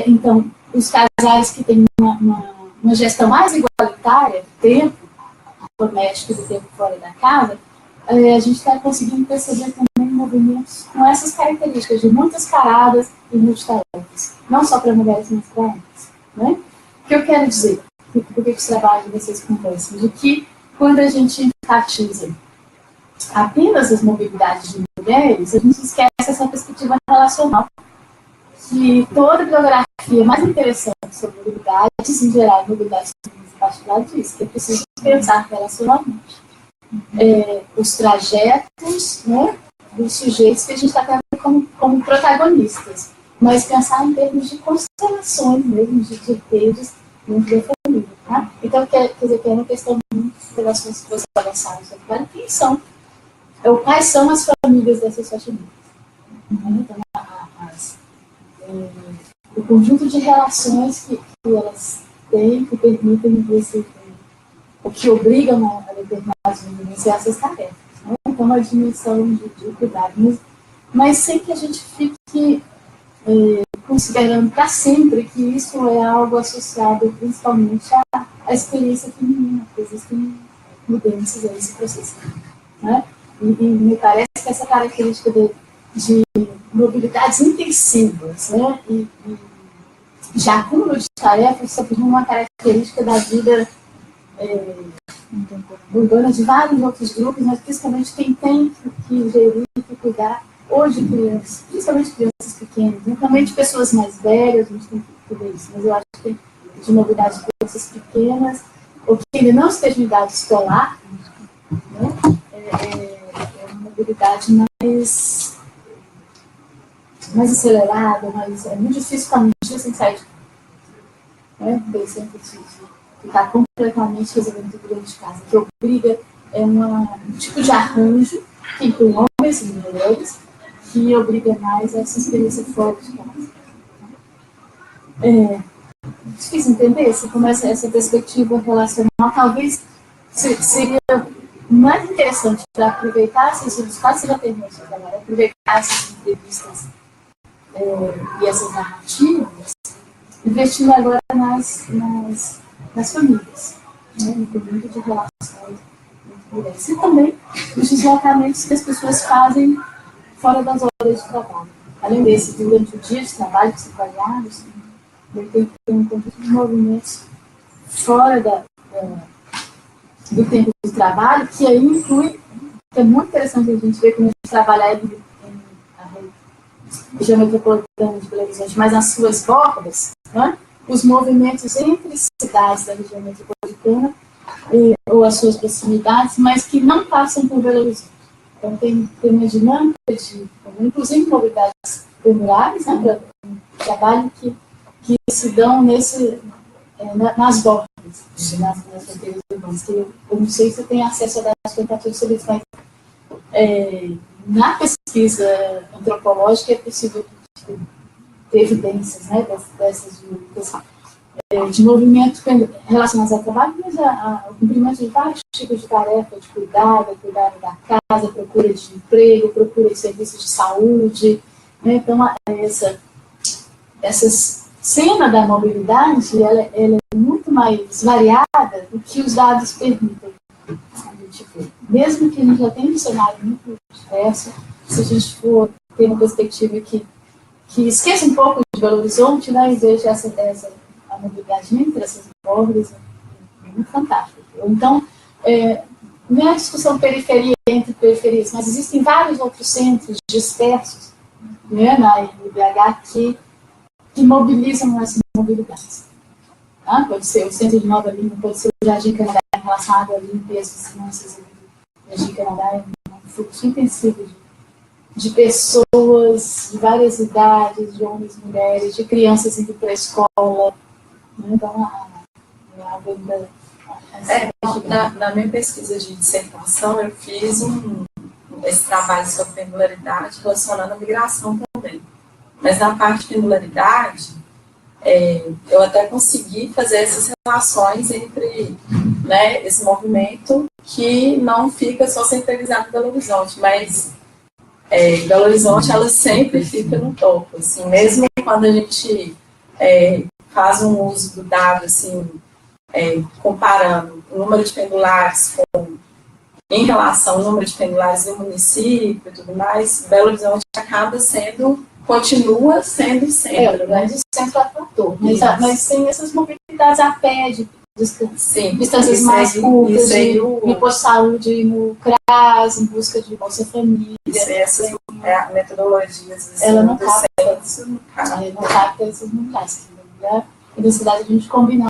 então, os casais que têm uma gestão mais igualitária do tempo doméstico e do tempo fora da casa, a gente está conseguindo perceber também movimentos com essas características de muitas paradas e multitarefas. Não só para mulheres, mas para homens. Né? O que eu quero dizer? Por que os trabalhos de vocês conversam? De que quando a gente enfatiza apenas as mobilidades de mulheres, a gente esquece essa perspectiva relacional, que toda bibliografia mais interessante sobre mobilidades, em geral, mobilidades femininas em particular, diz que é preciso pensar relacionalmente os trajetos, né, dos sujeitos que a gente está tendo como protagonistas, mas pensar em termos de constelações mesmo, de redes dentro da família. Tá? Então, quer dizer, que é uma questão de relações que vocês avançaram sobre quem são, ou quais são as famílias dessas famílias. Então, o conjunto de relações que elas têm, que permitem o que obrigam a determinados movimentos e essas tarefas. Né? Então, uma dimensão de cuidado, mas sem que a gente fique considerando para sempre que isso é algo associado principalmente à experiência feminina, que existem mudanças a esse processo. Né? E me parece que essa característica de mobilidades intensivas, né? e já acúmulo de tarefas, sobre uma característica da vida urbana de vários outros grupos, mas principalmente quem tem que gerir, que cuidar, ou de crianças, principalmente crianças pequenas, né? Também de pessoas mais velhas, a gente tem que ver isso, mas eu acho que de mobilidade de crianças pequenas, ou que ainda não esteja em idade escolar, né? É uma mobilidade mais acelerada, mas é muito difícil para mim sem sair de casa. Né? Bem, sempre ficar completamente resolvendo tudo dentro de casa, que obriga um tipo de arranjo que inclui homens e mulheres, que obriga mais a essa experiência fora de casa. Difícil entender, se começa essa perspectiva relacional, talvez seria mais interessante para aproveitar esses estudos, quase você já terminou isso agora, aproveitar essas entrevistas e essas narrativas, investindo agora nas famílias, né, no conjunto de relações entre mulheres. E também os deslocamentos que as pessoas fazem fora das horas de trabalho. Além desse, durante o dia de trabalho, que são variados, tem um conjunto de movimentos fora do tempo de trabalho, que aí inclui, que é muito interessante a gente ver como a gente trabalha em região metropolitana de Belo Horizonte, mas nas suas bordas, né? Os movimentos entre cidades da região metropolitana ou as suas proximidades, mas que não passam por Belo Horizonte. Então, tem uma dinâmica inclusive mobilidades pendurares, né, para um trabalho que se dão nas bordas, nas fronteiras urbanas. Eu não sei se eu tenho acesso a dados quantitativos sobre isso, mas na pesquisa antropológica é possível ter evidências, né, dessas de movimentos relacionados ao trabalho, mas ao cumprimento de vários tipos de tarefa, de cuidado da casa, procura de emprego, procura de serviços de saúde. Né? Então, essa cena da mobilidade ela é muito mais variada do que os dados permitem a gente ver. Mesmo que a gente já tenha um cenário muito diverso, se a gente for ter uma perspectiva que esqueça um pouco de Belo Horizonte, né, e veja a mobilidade entre essas bordas, é muito fantástico. Então, não é a discussão periferia entre periferias, mas existem vários outros centros dispersos, né, na IBH que mobilizam essas mobilidades. Pode ser o Centro de Nova Lima, pode ser o Jardim Canadá em relação à água limpa e as finanças. O Jardim Canadá é um fluxo intensivo de pessoas de várias idades, de homens e mulheres, de crianças indo para a escola. Então, a venda... Na minha pesquisa de dissertação, eu fiz esse trabalho sobre pendularidade relacionando a migração também. Mas na parte de pendularidade, eu até consegui fazer essas relações entre, né, esse movimento que não fica só centralizado em Belo Horizonte, mas Belo Horizonte ela sempre fica no topo, assim, mesmo quando a gente faz um uso do dado, assim, comparando o número de pendulares em relação ao número de pendulares do município e tudo mais, Belo Horizonte continua sendo centro, né? Centro atrator, mas tem essas mobilidades a pé, de distâncias mais curtas, de posto de saúde no CRAS, em busca de Bolsa Família. Essas metodologias. Assim, ela não capta essas mobilidades. E da cidade a gente combinar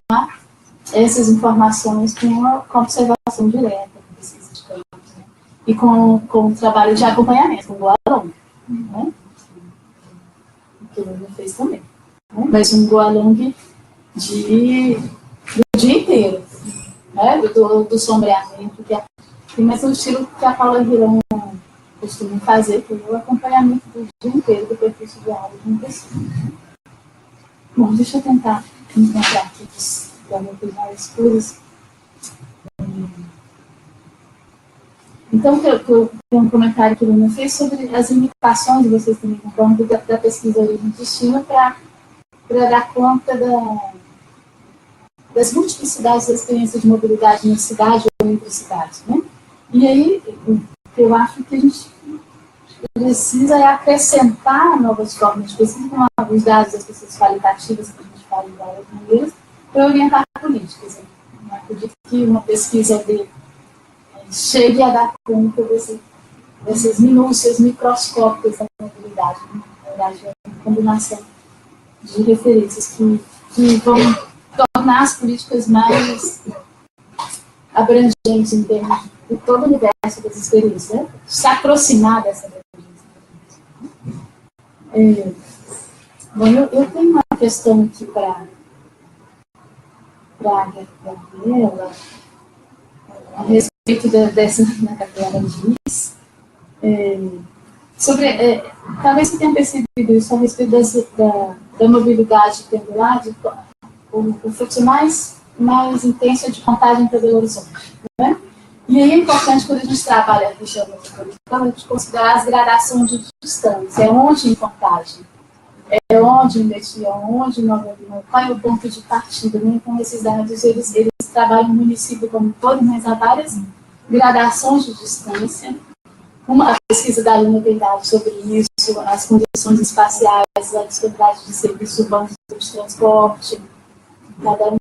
essas informações com a observação direta, com pesquisa de campo, né? E com o trabalho de acompanhamento, com o Goalong, né? Que o Lula fez também. Né? Mas um Goalong do dia inteiro, né? do sombreamento, mas o estilo que a Paula Hirão costuma fazer, que é o acompanhamento do dia inteiro do percurso de aula de uma pessoa. Bom, deixa eu tentar encontrar aqui várias coisas. Então, tem um comentário que o Luna fez sobre as limitações, vocês também concordam, da pesquisa Origem e Destino para dar conta das multiplicidades das experiências de mobilidade na cidade ou entre cidades, né? E aí, eu acho que a gente precisa acrescentar novas formas de pesquisa, com os dados das pesquisas qualitativas, que a gente fala em várias maneiras, para orientar políticas. Eu acredito que uma pesquisa chegue a dar conta dessas minúcias microscópicas da mobilidade. Na verdade, é uma combinação de referências que vão tornar as políticas mais abrangentes em termos de todo o universo das experiências, né? Se aproximar dessa abrangência. Bom, eu tenho uma questão aqui para a Gabriela, a respeito dessa que a Gabriela diz, sobre, talvez você tenha percebido isso a respeito da mobilidade pendular, o fluxo mais intenso de contagem para Belo Horizonte, né? E aí é importante, quando a gente trabalha a região metropolitana, a gente considerar as gradações de distância, onde em contagem, onde investir, onde Nova Lima, qual é o ponto de partida, né? Então, esses dados, eles trabalham no município como um todo, mas há várias gradações de distância. A pesquisa da Luna tem dados sobre isso, as condições espaciais, a disponibilidade de serviços urbanos de transporte. Então,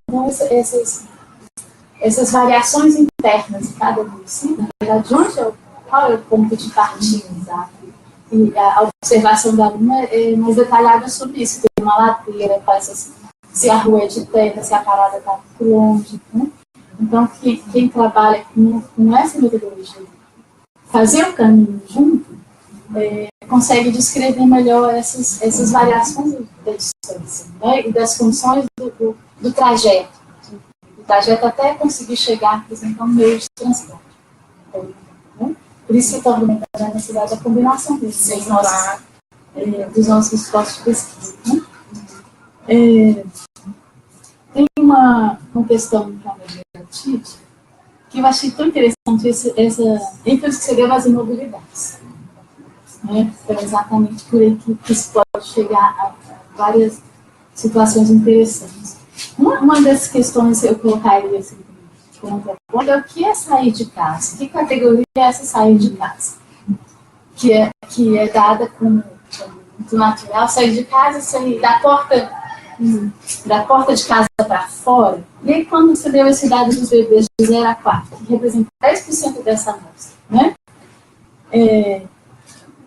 essas variações internas de cada município, na verdade, qual é o ponto de partida, exato? E a observação da Luna é mais detalhada sobre isso. Tem uma ladeira, se a rua é de terra, se a parada está muito longe, né? Então, quem trabalha com essa metodologia, fazer o caminho junto, consegue descrever melhor essas variações da distância, né? E das funções do trajeto. O trajeto até conseguir chegar, por exemplo, a um meio de transporte. Né? Por isso que torna a necessidade da combinação dos nossos esforços de pesquisa. Né? Tem uma questão que a Tite, que eu achei tão interessante, essa ênfase que você deu nas imobilidades. Né? É exatamente por aí que se pode chegar a várias situações interessantes. Uma das questões eu colocaria assim, é o que é sair de casa? Que categoria é essa sair de casa? Que é dada como muito natural, sair de casa, sair da porta de casa para fora. E aí, quando você deu esse dado dos bebês de 0 a 4, que representa 10% dessa amostra, né?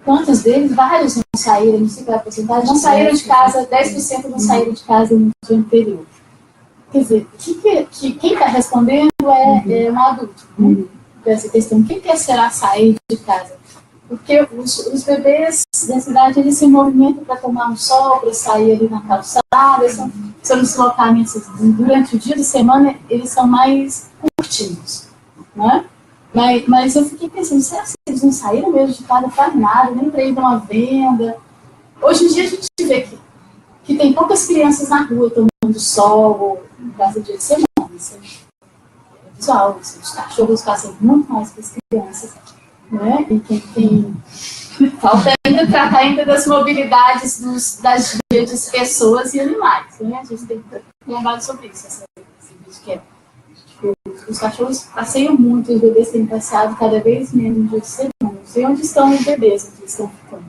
Quantos deles, vários não saíram, não sei qual é a porcentagem, não saíram de casa, 10% não saíram de casa no seu interior. quer dizer, quem está respondendo é um adulto, né? Dessa questão, quem quer será sair de casa? Porque os bebês da cidade, eles se movimentam para tomar um sol, para sair ali na calçada, são deslocamentos durante o dia de semana, eles são mais curtinhos, né? Mas eu fiquei pensando, será que eles não saíram mesmo de casa para nada, nem para ir dar uma venda? Hoje em dia a gente vê que tem poucas crianças na rua tomando sol, em casa de semana, isso é visual, os cachorros passam muito mais que as crianças, né? E quem falta ainda tratar ainda das mobilidades das redes pessoas e animais, né? A gente tem que trabalhar sobre isso, esse vídeo que é. Os cachorros passeiam muito, os bebês têm passeado cada vez menos no dia de semana. Não sei onde estão os bebês, onde estão ficando.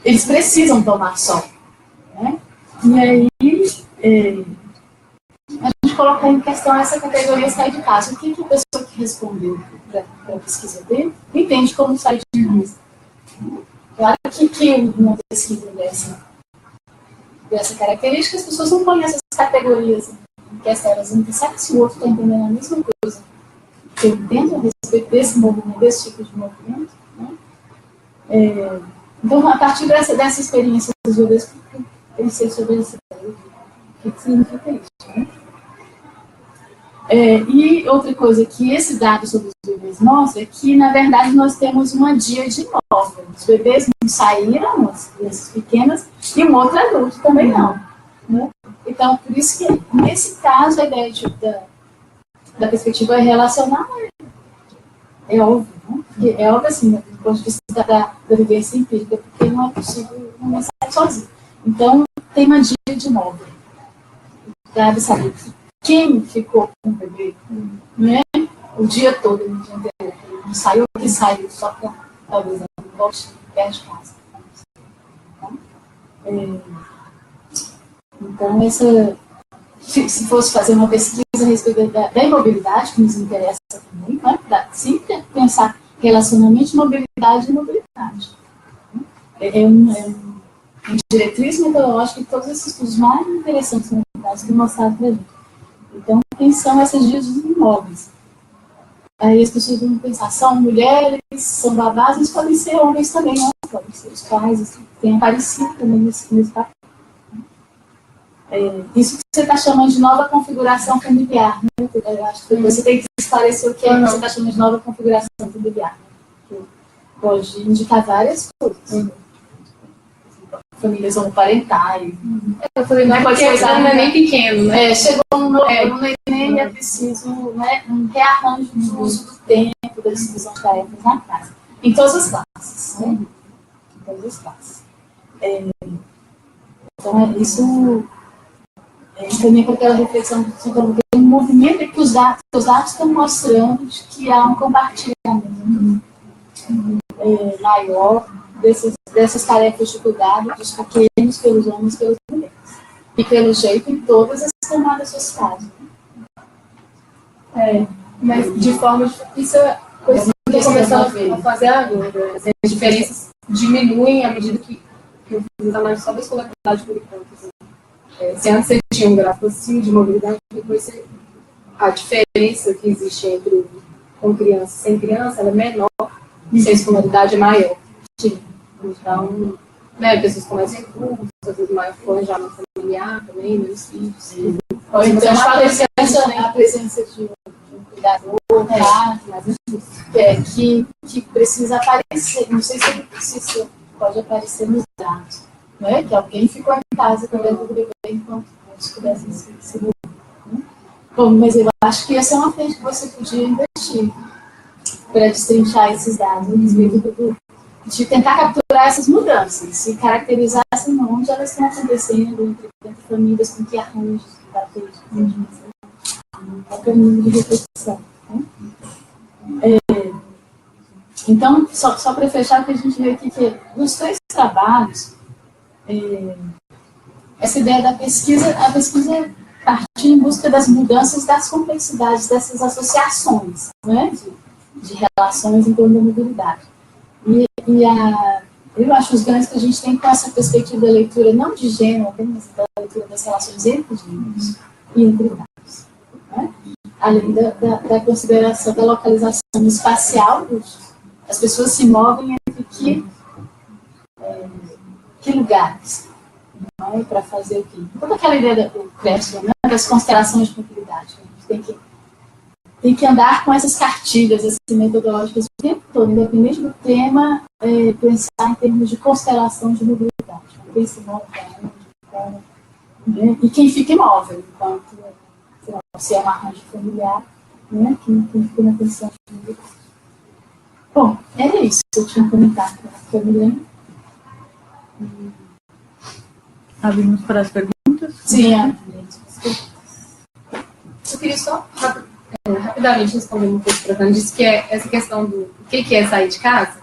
Eles precisam tomar sol, né? E aí, a gente coloca em questão essa categoria sair de casa. O que a pessoa que respondeu para a pesquisa dele entende como sair de casa? Claro que uma pesquisa dessa característica, as pessoas não conhecem essas categorias. Que elas não sabem se o outro está entendendo a mesma coisa que eu entendo a respeito desse movimento, desse tipo de movimento, né? Então, a partir dessa experiência dos bebês, eu pensei sobre isso, o que significa isso, né? E outra coisa que esse dado sobre os bebês mostra é que, na verdade, nós temos uma díade móvel. Os bebês não saíram, as crianças pequenas, e um outro adulto também não, né? Então, por isso que, nesse caso, a ideia da perspectiva relacional é óbvio, né? Porque é óbvio, assim, do ponto de vista da vivência empírica, porque não é possível uma sair sozinho. Então, tem uma díade móvel. Deve saber quem ficou com o bebê, né? O dia todo, no dia inteiro. Não saiu o que saiu, só para, talvez, não volte perto de casa. Então, se fosse fazer uma pesquisa a respeito da imobilidade, que nos interessa também, né? Sempre pensar relacionamento, mobilidade e mobilidade. É uma diretriz metodológica de todos esses estudos mais interessantes na mobilidade que mostraram para a gente. Então, quem são essas díades imóveis? Aí as pessoas vão pensar, são mulheres, são babás, mas podem ser homens também, né? Podem ser os pais, tem aparecido também nesse papel. Isso que você está chamando de nova configuração familiar, né? Eu acho que você tem que esclarecer o que é que você está chamando de nova configuração familiar. Que pode indicar várias coisas. Famílias homoparentais. Não pode ser um neném pequeno, né? Chegou um neném e é preciso, né, um rearranjo do uso do tempo, da distribuição de tarefas na casa. Em todas as classes, né? Em todas as classes. Então, isso também com aquela reflexão sobre um movimento que os dados estão mostrando de que há um compartilhamento maior dessas tarefas de cuidado dos pequenos pelos homens e pelas mulheres. E pelo jeito em todas as camadas sociais. Mas de forma isso é coisa que estou começando a fazer agora. As diferenças diminuem à medida que eu fiz análise só da escolaridade por enquanto. Se antes você tinha um gráfico assim de mobilidade, depois a diferença que existe entre com criança e sem criança ela é menor, se a escolaridade é maior. Então, né, pessoas começam em cursos, às vezes maior planejamento familiar também, meus filhos. Então, a presença de um cuidador, que precisa aparecer, não sei se isso pode aparecer nos dados, né? Que alguém ficou em casa cuidando do bebê enquanto outros pudessem se mover. Né? Bom, mas eu acho que essa é uma frente que você podia investir para destrinchar esses dados, de tentar capturar essas mudanças e caracterizar onde elas estão acontecendo entre famílias, com que arranjos, qual é o nível de reflexão. Né? Então, só para fechar, o que a gente vê aqui que nos 3 trabalhos, essa ideia da pesquisa, a pesquisa partiu em busca das mudanças, das complexidades dessas associações, né? de relações em torno da mobilidade. E Eu acho os ganhos que a gente tem com essa perspectiva da leitura, não de gênero, apenas da leitura das relações entre gêneros e entre dados. Né? Além da consideração da localização espacial, as pessoas se movem entre que lugares, né? Para fazer o quê? Toda aquela ideia do Creston, né? Das constelações de mobilidade. A gente tem que andar com essas cartilhas assim, metodológicas o tempo todo, independente do tema, pensar em termos de constelação de mobilidade. Quem se move, como, né? E quem fica imóvel, enquanto se é um arranjo familiar, né? Quem fica na posição de mobilidade. Bom, era isso que eu tinha comentado que eu me lembro. Abrimos para as perguntas? Sim, eu queria só rapidamente responder uma coisa para a disse que é essa questão do que é sair de casa,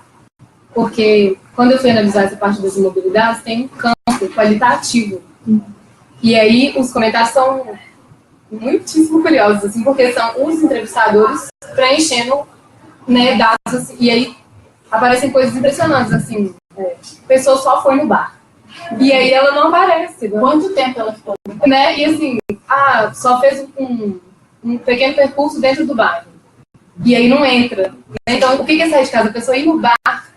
porque quando eu fui analisar essa parte das imobilidades, tem um campo qualitativo. E aí os comentários são muitíssimo curiosos, assim, porque são os entrevistadores preenchendo, né, dados, assim, e aí aparecem coisas impressionantes, assim, a pessoa só foi no bar. E aí ela não aparece. Né? Quanto tempo ela ficou? Né? E assim, só fez um pequeno percurso dentro do bairro. E aí não entra. Então, o que é sair de casa? A pessoa ir no bar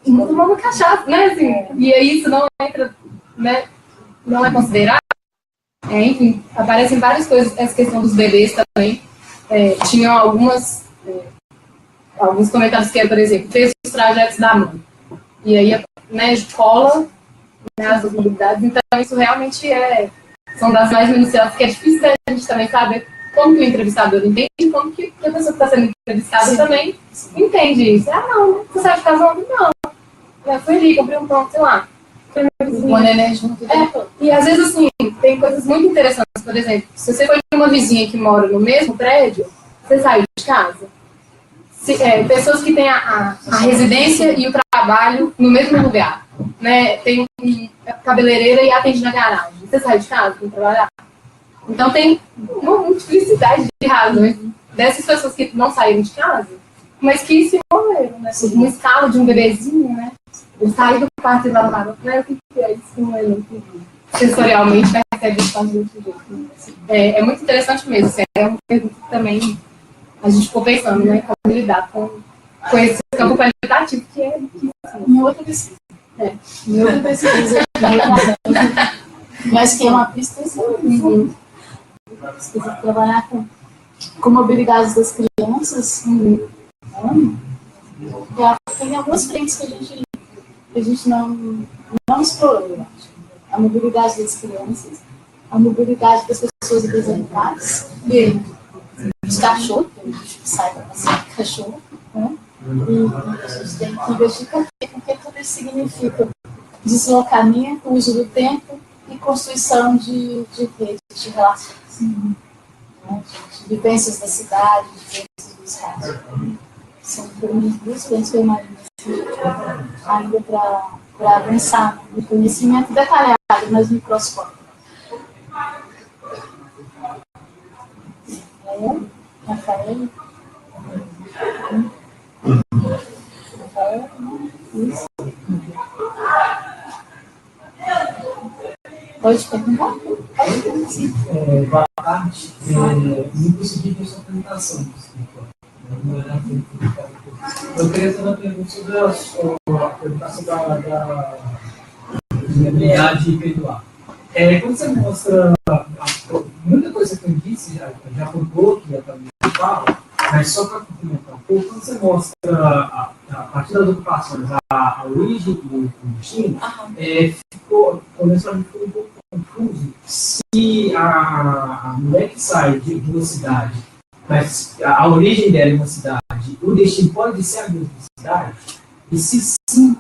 e tomar uma cachaça, né? Assim, e aí isso não entra, né? Não é considerado. Enfim, aparecem várias coisas. Essa questão dos bebês também. Tinham alguns comentários que por exemplo, fez os trajetos da mãe. E aí, né, cola, né, as mobilidades. Então, isso realmente são das mais minuciosas, que é difícil a gente também saber como que o entrevistador entende e como que a pessoa que está sendo entrevistada também entende isso. Não, você sai de casa ontem? Não. Eu fui ali, comprei um pão, sei lá. Com neném junto. E às vezes, assim, tem coisas muito interessantes. Por exemplo, se você for uma vizinha que mora no mesmo prédio, você saiu de casa. Pessoas que têm a residência e o trabalho no mesmo lugar, né? Tem cabeleireira e atende na garagem. Você sai de casa para trabalhar? Então tem uma multiplicidade de razões dessas pessoas que não saíram de casa, mas que se moveram, né? Uma escala de um bebezinho, né? Ele sai do quarto e vai lá, né? O que é isso? Não é muito sensorialmente percebe isso de outro jeito. É muito interessante mesmo. É uma pergunta que também a gente ficou pensando, né, como lidar com esse campo qualitativo que é em outra pesquisa. Em outra pesquisa, mas que é uma pista assim, pesquisa trabalhar com mobilidades das crianças. Tem algumas frentes que a gente não explorou, eu acho. A mobilidade das crianças, a mobilidade das pessoas apresentadas, os cachorros, que a gente sai para passear com cachorro, né? E a gente tem que investigar o que tudo isso significa. Deslocamento, uso do tempo e construção de redes, de relações. Né? De vivências da cidade, de vivências do espaço. São pelo menos duas frentes que eu imagino ainda para avançar no conhecimento detalhado, mas microscópico. Rafael? Isso. Pode perguntar? Sim. Boa tarde. Não consegui ver sua apresentação. Eu queria fazer uma pergunta sobre a apresentação da mobilidade individual. Quando você mostra muita coisa que eu disse, já contou, que eu também falo, mas só para complementar um pouco, quando você mostra a partir das ocupações, a origem do destino, começou a me ficar um pouco confuso se a mulher que sai de uma cidade, mas a origem dela é uma cidade, o destino pode ser a mesma cidade? E se sim,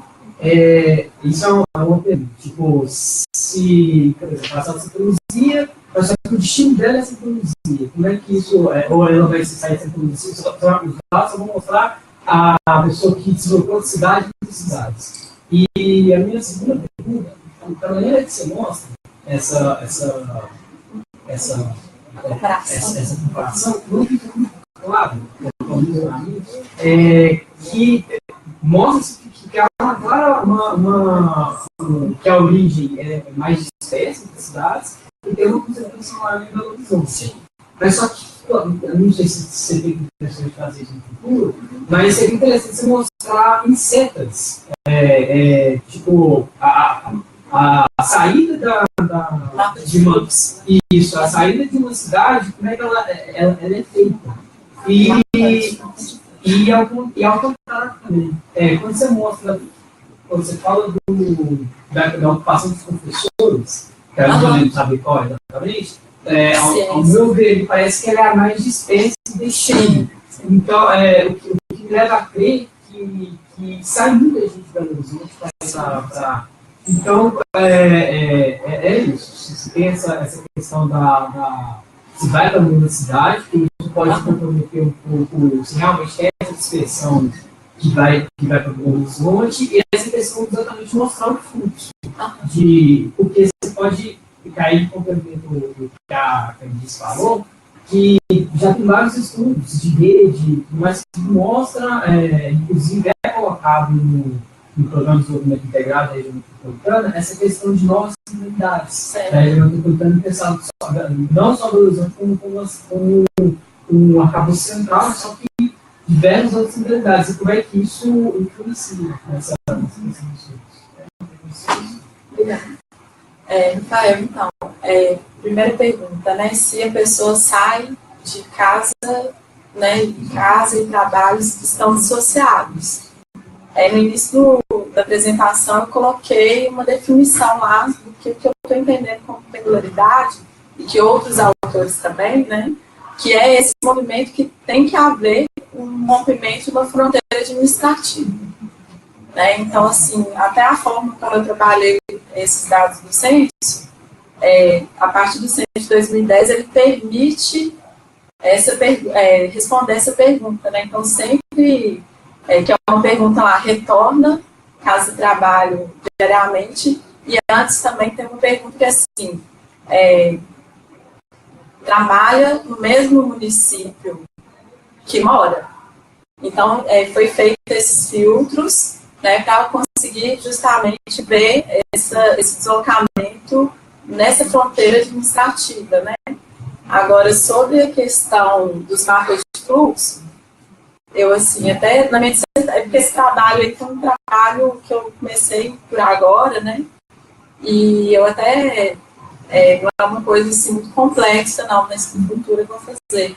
isso é uma pergunta. Tipo, se, por exemplo, ela se produzia, mas só que o destino dela é se produzir. Como é que isso ou ela vai sair sem produzir? Os dados só vão mostrar a pessoa que deslocou de cidade em cidades. E a minha segunda pergunta, da maneira que você mostra essa comparação, não fica muito claro, que mostra que porque há que a origem é mais dispersa das cidades, e tem uma concentração maior em Belo Horizonte. Mas só que, eu não sei se você tem intenção de fazer isso no futuro, mas seria interessante você mostrar em setas, tipo, a saída a saída de uma cidade, como é que ela é feita. E ao contrário também, quando você fala da ocupação dos professores, que a gente não sabe qual exatamente, ao meu ver, ele parece que ela é a mais dispersa e deixando. Então, o que me leva a crer que sai muita gente de Belo Horizonte para. Então, é isso. Se tem essa questão se vai para uma cidade, que isso pode comprometer um pouco, se realmente tem essa dispersão que vai para o horizonte, e essa questão exatamente mostrar o fluxo. Porque você pode cair em complemento do que a Candice falou, que já tem vários estudos de rede, mas que mostra, inclusive é colocado no Programa de Desenvolvimento Integrado da região metropolitana, essa questão de novas comunidades da região metropolitana, pensado não só Belo Horizonte, como um arcabouço central, só que diversas outras comunidades. E como é que isso influencia nessa discussão? Obrigada. Rafael, então, primeira pergunta, né? Se a pessoa sai de casa, né, casa e trabalhos que estão dissociados. No início da apresentação, eu coloquei uma definição lá do que eu estou entendendo como regularidade, e que outros autores também, né? Que é esse movimento que tem que haver um rompimento de uma fronteira administrativa. Né? Então, assim, até a forma como eu trabalhei esses dados do censo, a partir do censo de 2010, ele permite responder essa pergunta. Né? Então, sempre que é uma pergunta lá, retorna casa de trabalho diariamente, e antes também tem uma pergunta que é assim, trabalha no mesmo município que mora? Então, foi feito esses filtros, né, para conseguir justamente ver esse deslocamento nessa fronteira administrativa, né? Agora, sobre a questão dos mapas de fluxo, eu, assim, até na minha porque esse trabalho aí foi um trabalho que eu comecei por agora, né? E eu até, não é uma coisa assim muito complexa, não, nessa cultura que eu vou fazer.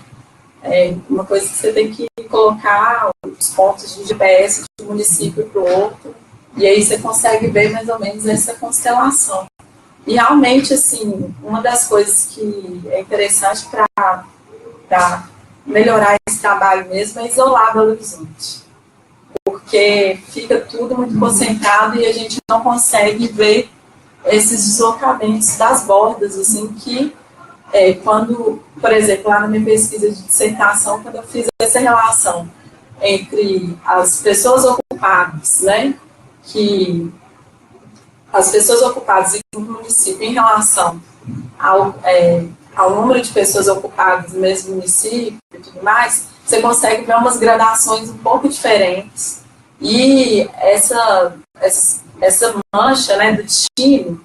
Uma coisa que você tem que colocar os pontos de GPS de um município para o outro, e aí você consegue ver mais ou menos essa constelação. E realmente, assim, uma das coisas que é interessante para melhorar esse trabalho mesmo é isolar Belo Horizonte, porque fica tudo muito concentrado e a gente não consegue ver esses deslocamentos das bordas, assim, que quando, por exemplo, lá na minha pesquisa de dissertação, quando eu fiz essa relação entre as pessoas ocupadas, né, que as pessoas ocupadas em um município em relação ao número de pessoas ocupadas no mesmo município e tudo mais, você consegue ver umas gradações um pouco diferentes. E essa mancha, né, do destino,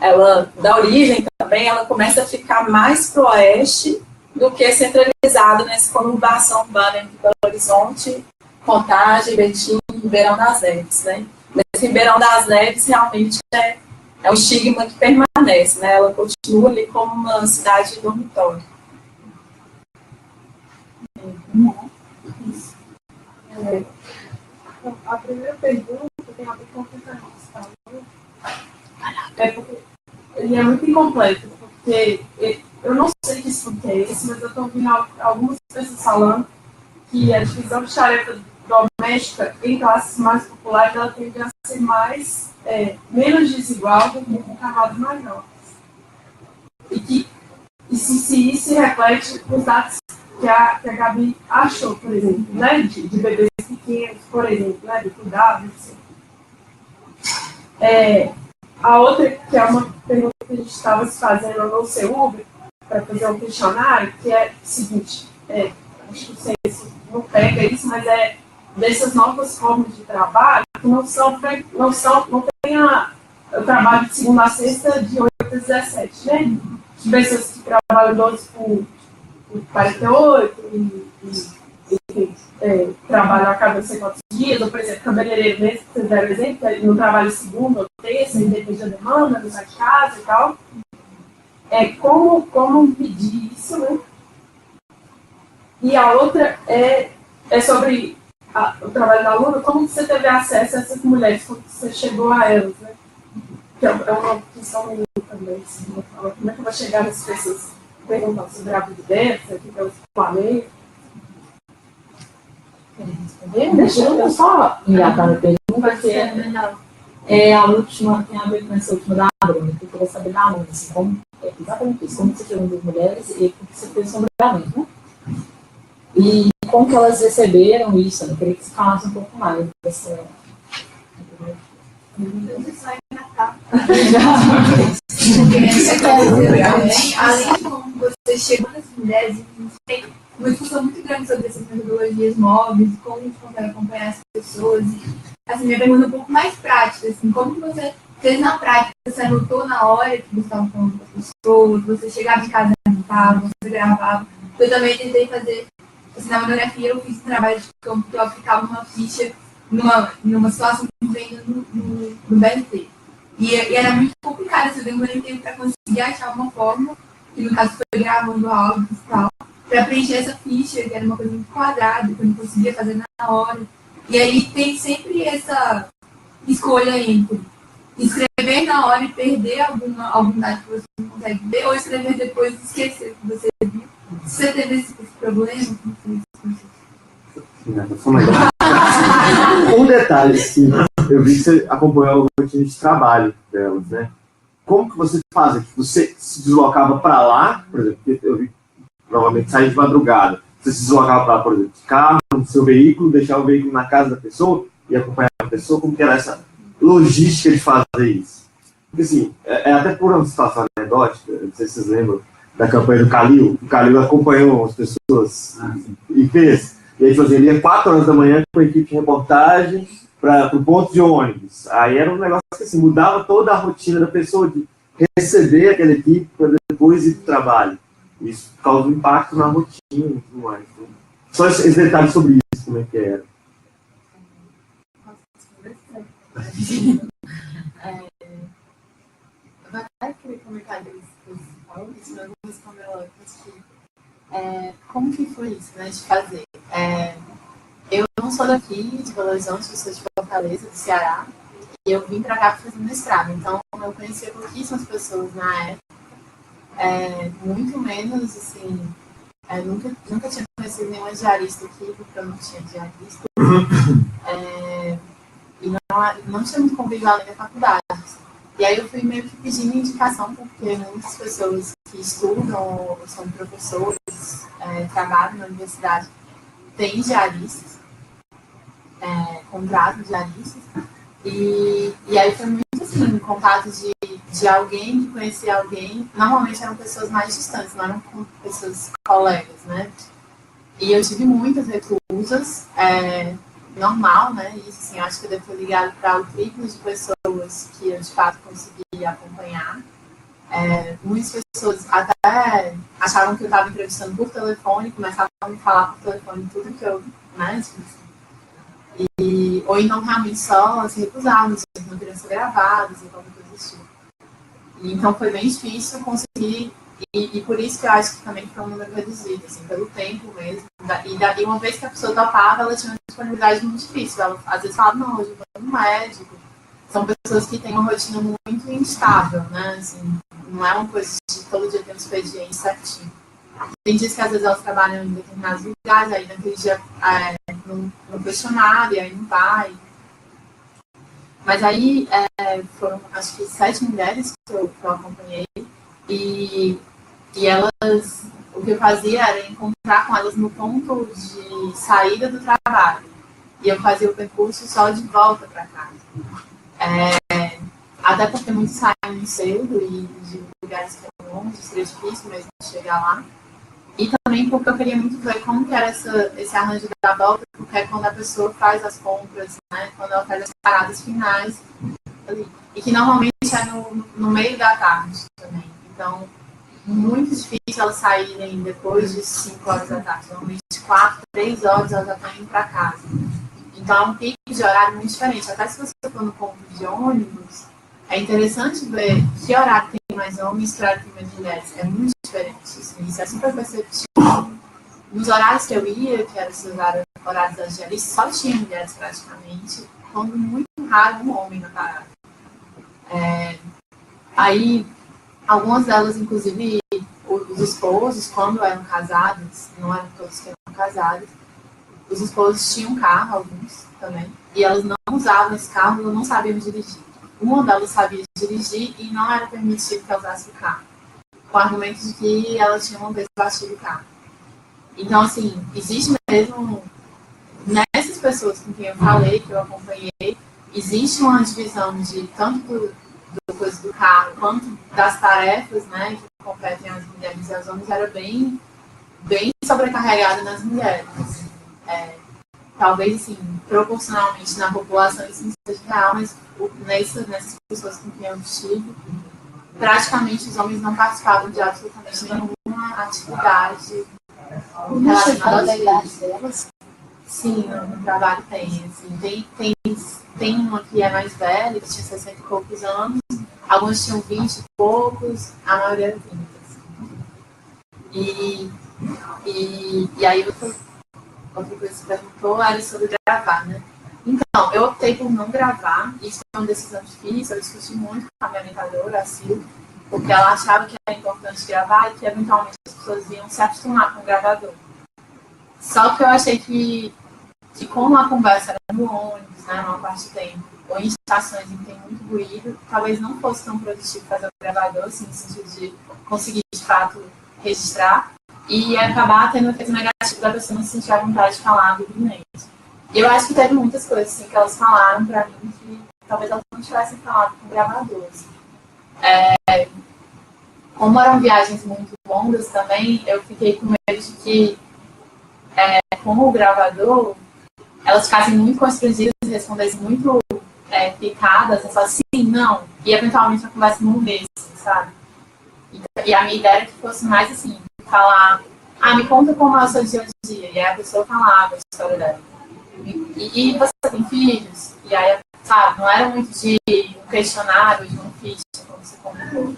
ela, da origem também, ela começa a ficar mais para o oeste do que centralizada nessa conurbação urbana entre Belo Horizonte, Contagem, Betim e Ribeirão das Neves, né? Mas Ribeirão das Neves realmente é um estigma que permanece, né? Ela continua ali como uma cidade dormitório. A primeira pergunta tem a ver com o que a gente falou. Porque ele é muito incompleto, porque eu não sei que estudo que é esse, mas eu estou ouvindo algumas pessoas falando que a divisão de tarefa doméstica em classes mais populares ela tende a ser menos desigual do que em camadas mais novas. E se isso se reflete nos dados que a Gabi achou, por exemplo, né, de bebês pequenos, por exemplo, né, de cuidado, assim. A outra, que é uma pergunta que a gente estava se fazendo no CEUB, para fazer um questionário, que é o seguinte, acho que não sei se não pega isso, mas dessas novas formas de trabalho, que não tem o trabalho de segunda a sexta de 8 a 17, né? De pessoas que trabalham 12 por 48 enfim, trabalham a cada não sei quantos dias, ou, por exemplo, cabeleireiro mesmo, que vocês deram exemplo, no trabalho segunda ou terça, depende da demanda, não sai de casa e tal. Como medir isso, né? E a outra é sobre o trabalho da aluna, como você teve acesso a essas mulheres, como você chegou a elas, né? Que é uma questão minha também, assim, como é que eu vou chegar nessas pessoas perguntando sobre a vida delas, o que elas planejam? Deixa eu só engatar a pergunta, que a última tem a ver com essa última da Bruna, que eu queria saber da aluna, assim, como, exatamente isso, como você chegou das mulheres e o que você fez sobre a mente, né? E como que elas receberam isso, eu queria que você falasse um pouco mais dessa... Além de como você chegou nas mulheres, a gente tem uma discussão muito grande sobre essas metodologias móveis, como a gente consegue acompanhar as pessoas. E, assim, minha pergunta é um pouco mais prática, assim, como que você fez na prática? Você anotou na hora que você estava falando com as pessoas, você chegava em casa e anotava, você gravava. Eu também tentei fazer, assim, na monografia eu fiz um trabalho de campo que eu aplicava uma ficha numa situação de venda no BRT. E era muito complicado, assim, eu demorei tempo para conseguir achar uma forma, que no caso foi gravando áudio e tal, para preencher essa ficha, que era uma coisa muito quadrada, que eu não conseguia fazer na hora. E aí tem sempre essa escolha entre escrever na hora e perder algum dado que você não consegue ver, ou escrever depois e esquecer o que você viu. Você teve esse problema? Um detalhe, sim, eu vi que você acompanhou a rotina de trabalho delas, né? Como que você faz? Você se deslocava para lá, por exemplo, eu vi provavelmente sair de madrugada, você se deslocava para lá, por exemplo, de carro, no seu veículo, deixar o veículo na casa da pessoa e acompanhar a pessoa, como que era essa logística de fazer isso? Porque assim, até por uma situação anedótica, não sei se vocês lembram da campanha do Calil, o Calil acompanhou as pessoas e fez. E aí, ele ia 4 horas da manhã com a equipe de reportagem para o ponto de ônibus. Aí era um negócio que assim, mudava toda a rotina da pessoa de receber aquela equipe para depois ir para o trabalho. Isso causa um impacto na rotina e tudo mais. Então, só esse detalhe sobre isso, como é que era. Eu até queria comentar isso, mas eu vou responder logo aqui. Como que foi isso, né, de fazer? Eu não sou daqui, de Belo Horizonte, eu sou de Fortaleza, do Ceará, e eu vim para cá para fazer mestrado, então eu conhecia pouquíssimas pessoas na época, muito menos, assim, nunca tinha conhecido nenhuma diarista aqui, porque eu não tinha diarista, e não tinha muito convívio além da faculdade. E aí eu fui meio que pedindo indicação, porque muitas pessoas que estudam ou são professores, trabalham na universidade, têm diaristas, contratos diaristas. E aí foi muito assim, contato de alguém que conhecia alguém. Normalmente eram pessoas mais distantes, não eram pessoas colegas, né? E eu tive muitas recusas, normal, né? Isso, assim, eu acho que eu devo ter ligado para o triplo de pessoas que eu, de fato, consegui acompanhar. Muitas pessoas até achavam que eu estava entrevistando por telefone, começavam a me falar por telefone tudo que eu, né? Ou então, realmente, só se recusavam, não queriam ser gravados, e qualquer coisa assim. E, então, foi bem difícil conseguir. E por isso que eu acho que também foi um número reduzido, assim, pelo tempo mesmo. E uma vez que a pessoa topava, ela tinha uma disponibilidade muito difícil. Ela às vezes falava, não, hoje eu vou no médico. São pessoas que têm uma rotina muito instável, né? Assim, não é uma coisa de todo dia ter um expediente certinho. Tem dias que às vezes elas trabalham em determinados lugares, aí naquele dia não questionário, e aí não vai. Mas aí foram, acho que 7 mulheres que eu acompanhei. E elas, o que eu fazia era encontrar com elas no ponto de saída do trabalho. E eu fazia o percurso só de volta para casa. Até porque muitos saem cedo e de lugares que são longe, seria difícil mesmo chegar lá. E também porque eu queria muito ver como que era esse arranjo da volta, porque é quando a pessoa faz as compras, né? Quando ela faz as paradas finais, e que normalmente é no meio da tarde também. Então, muito difícil elas saírem depois de 5 horas da tarde. Normalmente 4, 3 horas elas já estão indo para casa. Então, é um pico de horário muito diferente. Até se você for no ponto de ônibus, é interessante ver que horário tem mais homens, que horário tem mais mulheres. É muito diferente. Assim, isso é super perceptível. Nos horários que eu ia, que eram os horários das dialistas, só tinha mulheres praticamente, quando muito raro um homem na parada. Aí, algumas delas, inclusive, os esposos, quando eram casados, não eram todos que eram casados, os esposos tinham carro, alguns também, e elas não usavam esse carro, elas não sabiam dirigir. Uma delas sabia dirigir e não era permitido que ela usasse o carro, com o argumento de que ela tinha uma vez batido o carro. Então, assim, existe mesmo, nessas pessoas com quem eu falei, que eu acompanhei, existe uma divisão de tanto do coisa do carro quanto das tarefas, né, que competem às mulheres e aos homens, era bem sobrecarregada nas mulheres. Talvez, assim, proporcionalmente na população isso não seja real, mas nessas pessoas com quem eu estive, praticamente os homens não participavam de absolutamente nenhuma atividade relacionada à idade delas. Sim, no trabalho tem. Assim, tem uma que é mais velha, que tinha 60 e poucos anos, algumas tinham 20 e poucos, a maioria era 30. Assim. E aí outra coisa que você perguntou era sobre gravar, né? Então, eu optei por não gravar, isso foi uma decisão difícil, eu discuti muito com a minha orientadora, a Sil, porque ela achava que era importante gravar e que eventualmente as pessoas iam se acostumar com o gravador. Só que eu achei que como a conversa era no ônibus, né, uma parte do tempo, ou em estações em que tem muito ruído, talvez não fosse tão produtivo fazer o gravador, assim, no sentido de conseguir, de fato, registrar, e acabar tendo um efeito negativo da pessoa não se sentir à vontade de falar livremente. E eu acho que teve muitas coisas assim, que elas falaram pra mim que talvez elas não tivessem falado com o gravador. Assim. Como eram viagens muito longas também, eu fiquei com medo de que, com o gravador, elas ficassem muito constrangidas e respondessem muito picadas, só sim, não, e eventualmente a conversa não desse, sabe? E a minha ideia era que fosse mais assim, falar, me conta como é o seu dia a dia, e aí a pessoa falava a história dela. E você tem filhos? E aí, sabe, não era muito de um questionário, de uma ficha, como você comentou.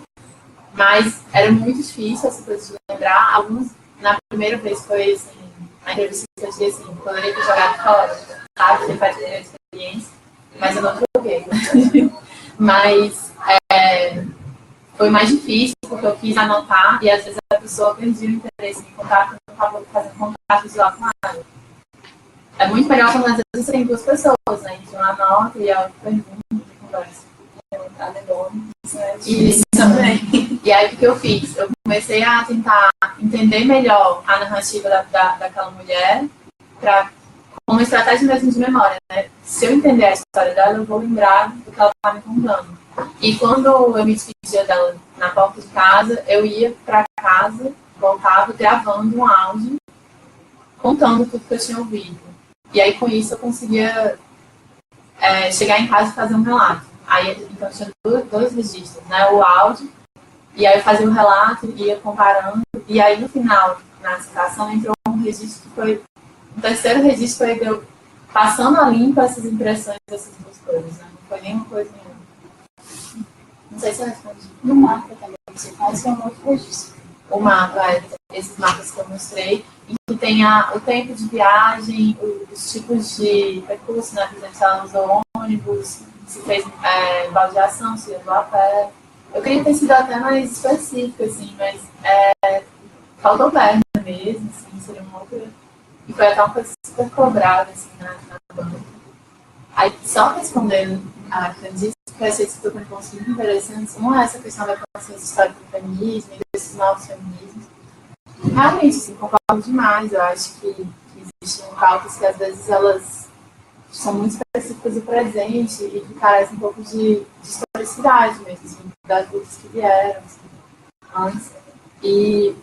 Mas era muito difícil essa coisa de lembrar. Alguns, na primeira vez, foi assim, a entrevista que eu disse assim, quando eu ia jogar fora, sabe, você faz primeira experiência, mas eu não joguei. Mas foi mais difícil, porque eu quis anotar, e às vezes a pessoa perdia o interesse em contato, eu não estava fazendo contato visual com ela. É muito melhor quando às vezes você tem duas pessoas, né? Então anota e ela pergunta e conversa. Isso também. E aí o que eu fiz? Eu comecei a tentar entender melhor a narrativa daquela mulher como uma estratégia mesmo de memória, né? Se eu entender a história dela, eu vou lembrar do que ela estava me contando. E quando eu me despedia dela na porta de casa, eu ia para casa, voltava gravando um áudio, contando tudo que eu tinha ouvido. E aí, com isso, eu conseguia chegar em casa e fazer um relato. Aí, então, tinha dois registros, né? O áudio, e aí eu fazia um relato, ia comparando. E aí, no final, na citação, entrou um registro que foi... O terceiro registro foi eu passando a limpo essas impressões dessas duas coisas, né? Não foi nenhuma coisa nenhuma. Não sei se eu respondi. No mapa também, você faz um outro registro. O mapa, esses mapas que eu mostrei, e que tem o tempo de viagem, os tipos de percurso, né? Por exemplo, se ela usou ônibus, se fez baldeação, se usou a pé. Eu queria ter sido até mais específica, assim, mas faltou perna mesmo, assim, seria uma outra... E foi até uma coisa super cobrada, assim, na banda. Aí, só respondendo a Candice, que eu achei super muito interessante, uma é essa questão da consciência histórica do feminismo e desses novos feminismos. Realmente, assim, concordo demais. Eu acho que existem pautas que, às vezes, elas são muito específicas do presente e que carecem um pouco de historicidade mesmo, assim, das lutas que vieram, assim, antes. E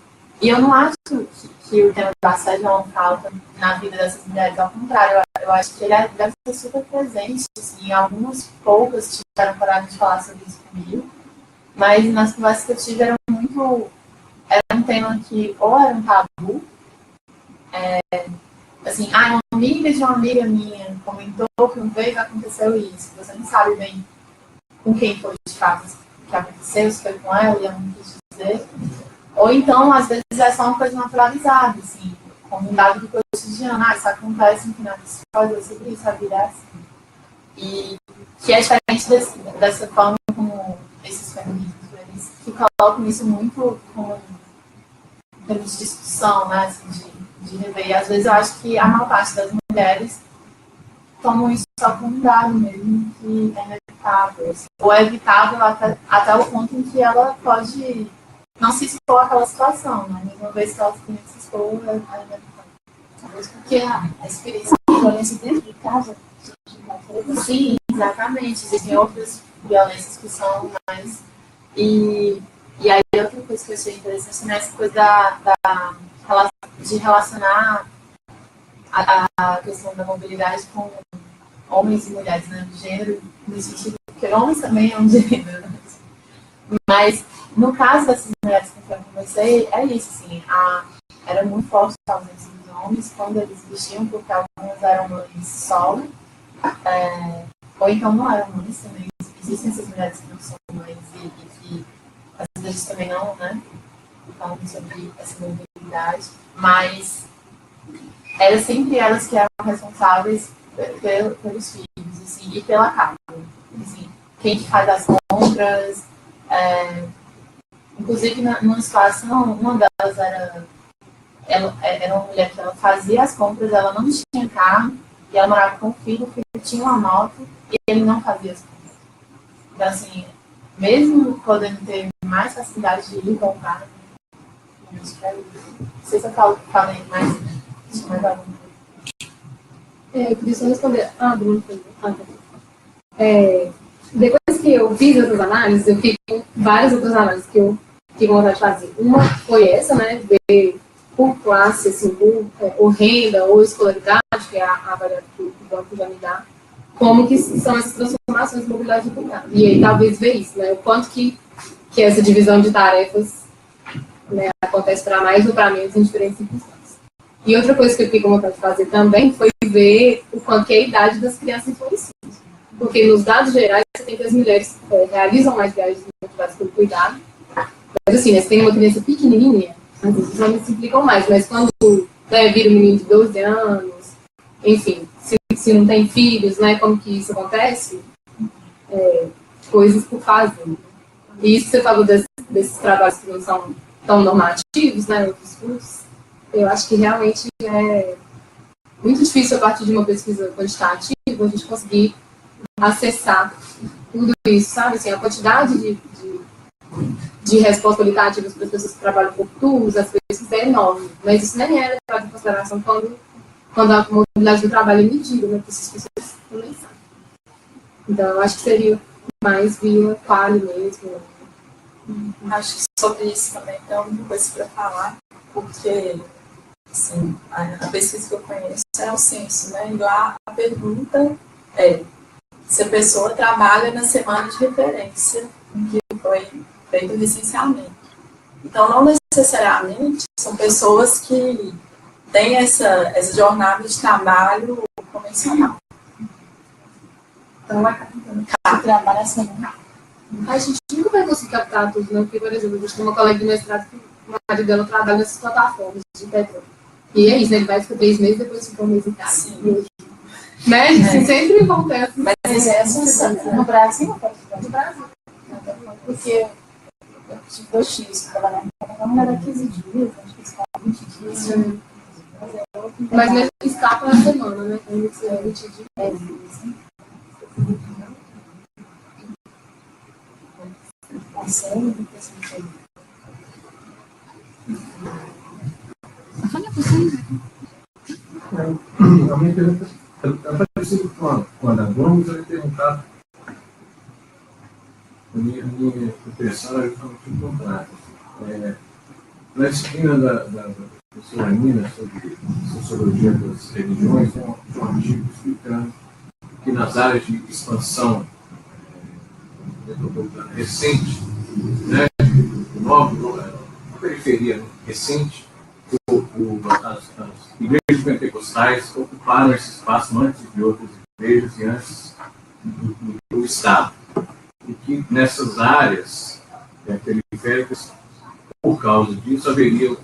E eu não acho que o tema do assédio é uma falta na vida dessas mulheres, ao contrário, eu acho que ele deve ser super presente, assim, algumas poucas tiveram coragem de falar sobre isso comigo, mas nas conversas que eu tive era um tema que ou era um tabu, assim, uma amiga de uma amiga minha comentou que uma vez aconteceu isso, você não sabe bem com quem foi de fato que aconteceu, se foi com ela e ela não quis dizer. Ou então, às vezes, é só uma coisa naturalizada, assim, como um dado do cotidiano, isso acontece no final das coisas, sobre isso, a vida é assim. E que é diferente dessa forma como esses feminismos, eles que colocam isso muito como em termos de discussão, né, assim, de rever. E às vezes eu acho que a maior parte das mulheres tomam isso só como um dado mesmo, que é inevitável, assim, ou é evitável até o ponto em que ela pode não se expor àquela situação, né? Uma vez que ela tem que se expor, é inevitável. Talvez porque a experiência de violência dentro de casa. Sim, exatamente. Existem outras violências que são mais. E aí, outra coisa que eu achei interessante, né? Essa coisa de relacionar a questão da mobilidade com homens e mulheres, né? Do gênero, no sentido que homens também é um gênero, né? Mas, no caso dessas mulheres com quem eu conversei, é isso, assim, era muito forte a ausência dos homens quando eles vestiam, porque algumas eram mães solo, ou então não eram mães também. Existem essas mulheres que não são mães e que às vezes também não, né, falam sobre essa mobilidade, mas eram sempre elas que eram responsáveis pelos filhos, assim, e pela casa. Assim, quem que faz as compras. Inclusive, numa situação, uma delas era uma mulher que ela fazia as compras, ela não tinha carro, e ela morava com o filho tinha uma moto, e ele não fazia as compras. Então, assim, mesmo podendo ter mais facilidade de ir comprar, não sei se eu falei mais alguma coisa. Eu queria só responder. Bruno, depois que eu fiz outras análises, eu fiz várias outras análises que eu tive vontade de fazer. Uma foi essa, né, ver por classe, assim, ou renda, ou escolaridade, que é a variável que o banco já me dá, como que são essas transformações de mobilidade aplicada. E aí, talvez, ver isso, né, o quanto que essa divisão de tarefas, né, acontece para mais ou para menos em diferentes circunstâncias. E outra coisa que eu fiquei com vontade de fazer também foi ver o quanto que a idade das crianças influencia. Porque nos dados gerais, você tem que as mulheres realizam mais viagens motivadas pelo cuidado. Mas assim, né, você tem uma criança pequenininha, às vezes os homens se implicam mais, mas quando vira um menino de 12 anos, enfim, se não tem filhos, né, como que isso acontece? Coisas por fazer. E isso que você falou desses trabalhos que não são tão normativos, né, outros cursos, eu acho que realmente é muito difícil, a partir de uma pesquisa quantitativa, a gente conseguir acessar tudo isso, sabe? Assim, a quantidade de respostas qualitativas para as pessoas que trabalham por turnos, as pesquisas é enorme, mas isso nem é levado em consideração quando a mobilidade do trabalho é medida, né? Porque essas pessoas também sabem. Então, eu acho que seria mais via quali mesmo. Acho que sobre isso também tem alguma coisa para falar, porque assim, a pesquisa que eu conheço é o censo, né? E lá a pergunta é se a pessoa trabalha na semana de referência em que foi feito o licenciamento. Então, não necessariamente são pessoas que têm essa jornada de trabalho convencional. Então, que trabalha assim. A gente nunca vai conseguir captar tudo, né? Porque, por exemplo, a gente tem uma colega de mestrado que o marido dela trabalha nessas plataformas de petróleo. E é isso, né? Ele vai ficar 3 meses, depois fica 1 mês em casa. Sim. Né? Assim, sempre acontece. Mas isso é assim, No Brasil, no Brasil. Porque eu tive 2 tios que trabalhavam não era 15 dias, acho que eles ficavam 20 dias. Mas mesmo que escapa na semana, né? Então, isso é 20 dias. A minha pergunta é parecida com a da Gomes, eu ia perguntar. A minha professora justamente o contrário. Na disciplina da professora Nina sobre sociologia das religiões, tem um artigo explicando que nas áreas de expansão metropolitana recente, né, na periferia recente, as igrejas pentecostais ocuparam esse espaço antes de outras igrejas e antes do Estado. E que nessas áreas periféricas, por causa disso, haveria de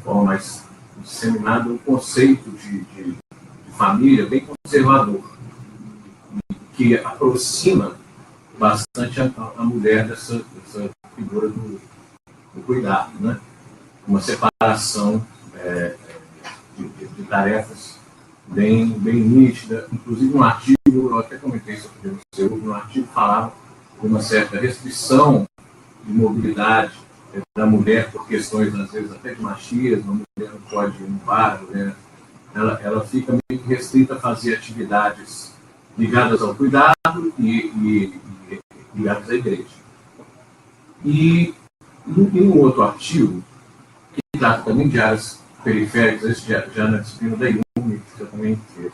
forma mais disseminada um conceito de família bem conservador, que aproxima bastante a mulher dessa figura do cuidado, né? Uma separação de tarefas bem nítida. Inclusive, um artigo, eu até comentei sobre o seu, um artigo falava de uma certa restrição de mobilidade da mulher por questões, às vezes, até de machismo. A mulher não pode ir no bar, a mulher, ela fica meio restrita a fazer atividades ligadas ao cuidado e ligadas à igreja. E um outro artigo, que trata também de áreas periféricas, esse já na disciplina da IUME, que eu também fiz.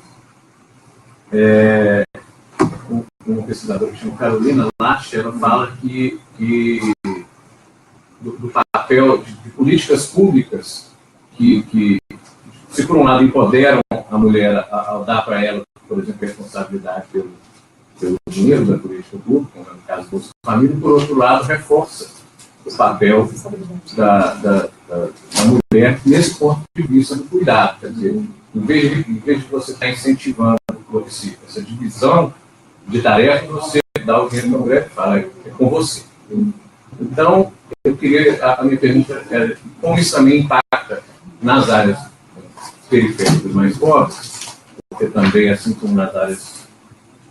Um pesquisador que chama Carolina Lasch, ela fala que do papel de políticas públicas que, se por um lado empoderam a mulher ao dar para ela, por exemplo, responsabilidade pelo dinheiro da política pública, no caso do Bolsa Família, e por outro lado reforça o papel da mulher nesse ponto de vista do cuidado. Quer dizer, em vez de você estar incentivando essa divisão de tarefas, você dá o dinheiro para a mulher e fala, é com você. Então, eu queria, a minha pergunta é como isso também impacta nas áreas periféricas mais pobres, porque também, assim como nas áreas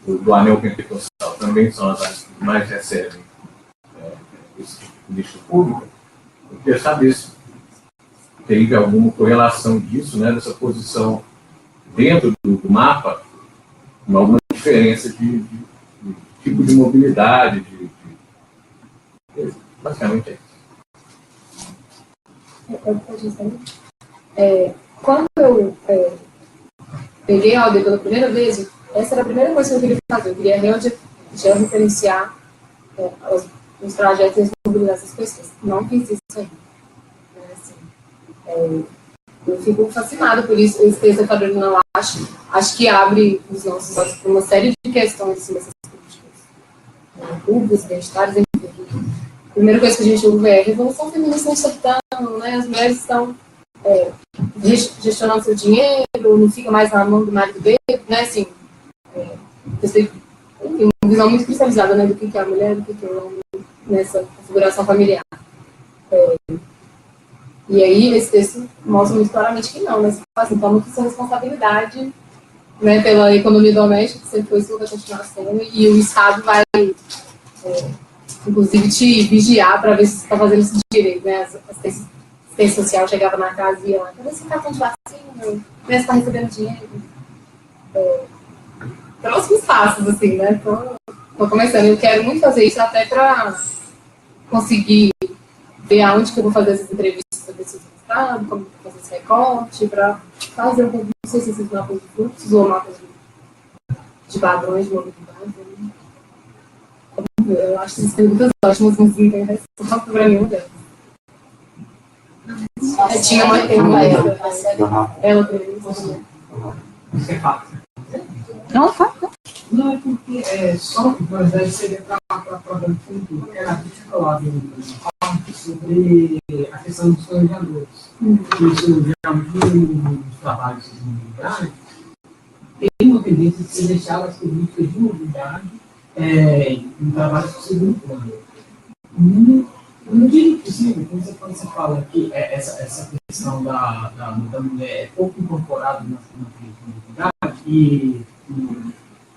do anel pentecostal, também são as áreas que mais recebem esse tipo de política pública. Eu queria saber se teve alguma correlação disso, né, dessa posição dentro do mapa, alguma diferença de tipo de mobilidade, basicamente é isso. Quando eu peguei a OAB pela primeira vez, essa era a primeira coisa que eu queria fazer. Eu queria referenciar os trajetos e as mobilidades das pessoas. Não fiz isso ainda. Eu fico fascinada por isso. Esse texto da Carolina Lasch, acho que abre os nossos olhos para uma série de questões assim, dessas políticas públicas, identitárias, enfim. A primeira coisa que a gente ouve é a revolução feminista no sertão, né? As mulheres estão gestionando seu dinheiro, não fica mais na mão do marido dele, né? Assim, tem uma visão muito cristalizada, né, do que é a mulher, do que é o homem nessa configuração familiar. E aí, esse texto mostra muito claramente que não, né? Assim, toma sua responsabilidade, né, pela economia doméstica, que sempre foi sua, vai continuar sendo, e o Estado vai, inclusive, te vigiar para ver se você está fazendo isso direito, né? Assistência social chegava na casa e ia lá, cadê esse cartão de vacina? Você está recebendo dinheiro? Próximos passos, assim, né? Tô começando. Eu quero muito fazer isso até para conseguir ver aonde que eu vou fazer essas entrevistas para ver se eu estou gostando, como fazer esse recorte, para fazer um pouco, não sei se esses mapas de fluxos ou mapas de padrões de mobilidade. Né? Eu acho essas perguntas ótimas, mas não tem resposta para nenhuma delas. Tinha uma época, ela teve isso. Isso é fácil. Não, tá. Não, é porque só que, por exemplo, seria para a prova de futuro, porque a gente falava sobre a questão dos planejadores. Isso geralmente nos trabalhos de mobilidade tem uma tendência de se deixar as políticas de mobilidade em trabalhos de segundo plano. Não digo possível, quando você fala que essa questão da mulher é pouco incorporada na mobilidade e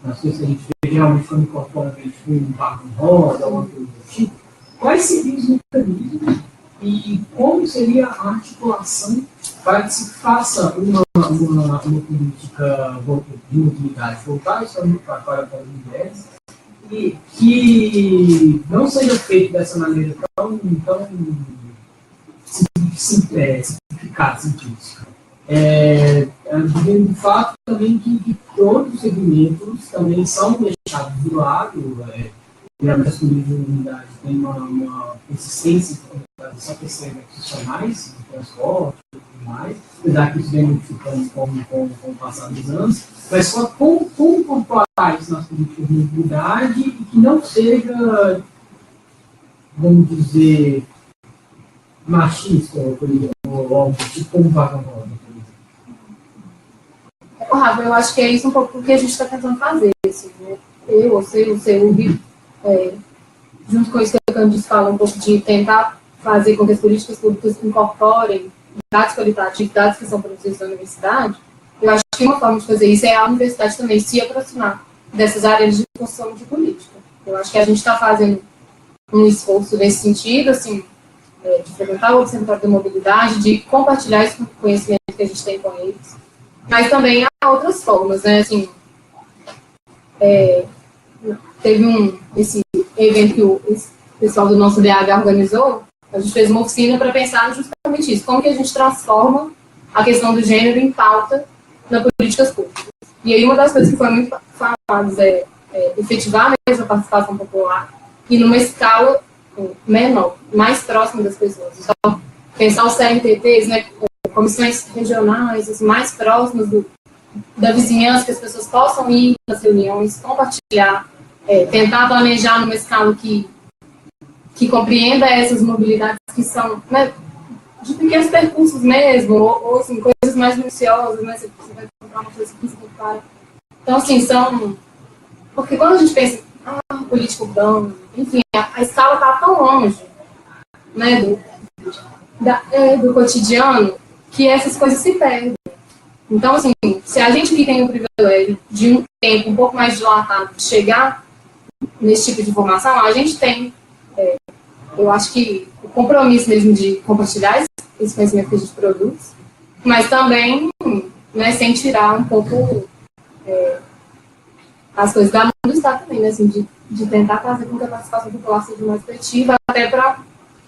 nas coisas que a gente vê, geralmente quando incorpora, a gente vê um barco em roda, alguma coisa do tipo, quais seriam os mecanismos e como seria a articulação para que se faça uma política de mobilidade voltada para as mulheres e que não seja feito dessa maneira tão simplificado, científico. De fato também que todos os segmentos também são deixados de lado. As políticas de unidade têm uma persistência só percebe profissionais, de transporte e tudo mais, apesar que isso vem modificando com o passar dos anos, mas só como incorporar isso nas políticas de mobilidade e que não seja, vamos dizer, machista ou algo tipo como vagão roda, por exemplo. Rafa, eu acho que é isso um pouco o que a gente está tentando fazer. Assim, né? Você, o Rio, junto com isso que a Candice fala, um pouco de tentar fazer com que as políticas públicas incorporem dados qualitativos, dados que são produzidos na universidade. Eu acho que uma forma de fazer isso é a universidade também se aproximar dessas áreas de construção de política. Eu acho que a gente está fazendo um esforço nesse sentido, assim, de frequentar o Observatório da Mobilidade, de compartilhar esse conhecimento que a gente tem com eles. Mas também há outras formas, né? Assim, teve esse evento que o pessoal do nosso DH organizou. A gente fez uma oficina para pensar justamente isso, como que a gente transforma a questão do gênero em pauta nas políticas públicas. E aí uma das coisas que foi muito falada é efetivar mesmo a participação popular e numa escala menor, mais próxima das pessoas. Então, pensar os CNTTs, né, comissões regionais, assim, mais próximas da vizinhança, que as pessoas possam ir nas reuniões, compartilhar, tentar planejar numa escala que compreenda essas mobilidades que são, né, de pequenos percursos mesmo, ou assim, coisas mais minuciosas, né, você vai comprar uma coisa que para. Então, assim, são... Porque quando a gente pensa, política urbana, enfim, a escala está tão longe, né, do cotidiano, que essas coisas se perdem. Então, assim, se a gente que tem o privilégio de um tempo um pouco mais dilatado chegar nesse tipo de informação, a gente tem, eu acho que o compromisso mesmo de compartilhar esse conhecimento que a gente produz, mas também, né, sem tirar um pouco as coisas da mão do Estado também, né, assim, de tentar fazer com que a participação popular seja mais efetiva, até para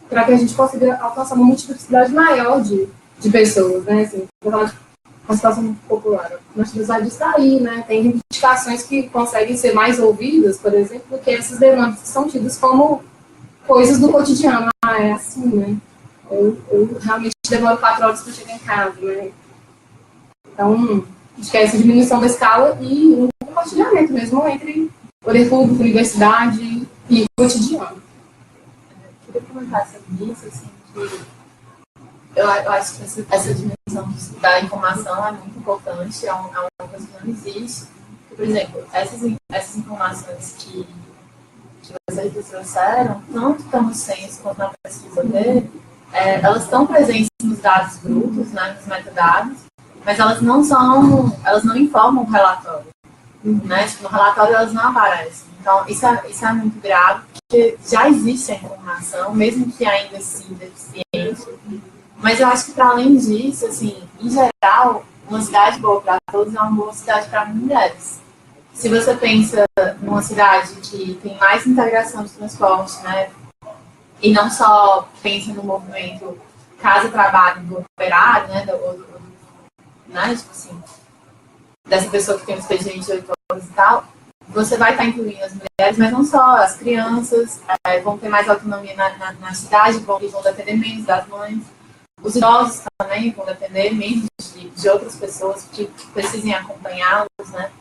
que a gente consiga alcançar uma multiplicidade maior de pessoas, né, assim, participação popular. Nós precisamos disso aí, né? Tem reivindicações que conseguem ser mais ouvidas, por exemplo, do que essas demandas que são tidas como coisas do cotidiano. É assim, né? Eu realmente demoro 4 horas para chegar em casa, né? Então, acho que é essa diminuição da escala e um compartilhamento mesmo entre poder público, universidade e cotidiano. Eu queria comentar sobre isso, assim, que eu acho que essa dimensão da informação é muito importante, é uma coisa que não existe. Por exemplo, essas informações que vocês trouxeram, tanto no censo quanto na pesquisa dele, elas estão presentes nos dados brutos, né, nos metadados, mas elas não informam o relatório. Né? Tipo, no relatório elas não aparecem. Então, isso é muito grave, porque já existe a informação, mesmo que ainda assim deficiente. Mas eu acho que, para além disso, assim, em geral, uma cidade boa para todos é uma boa cidade para mulheres. Se você pensa numa cidade que tem mais integração de transporte, né, e não só pensa no movimento casa-trabalho do operário, né, né, tipo assim, dessa pessoa que tem um expediente de 8 horas e tal, você vai estar incluindo as mulheres, mas não só, as crianças vão ter mais autonomia na cidade, vão depender menos das mães. Os idosos também vão depender menos de outras pessoas que precisem acompanhá-los, né?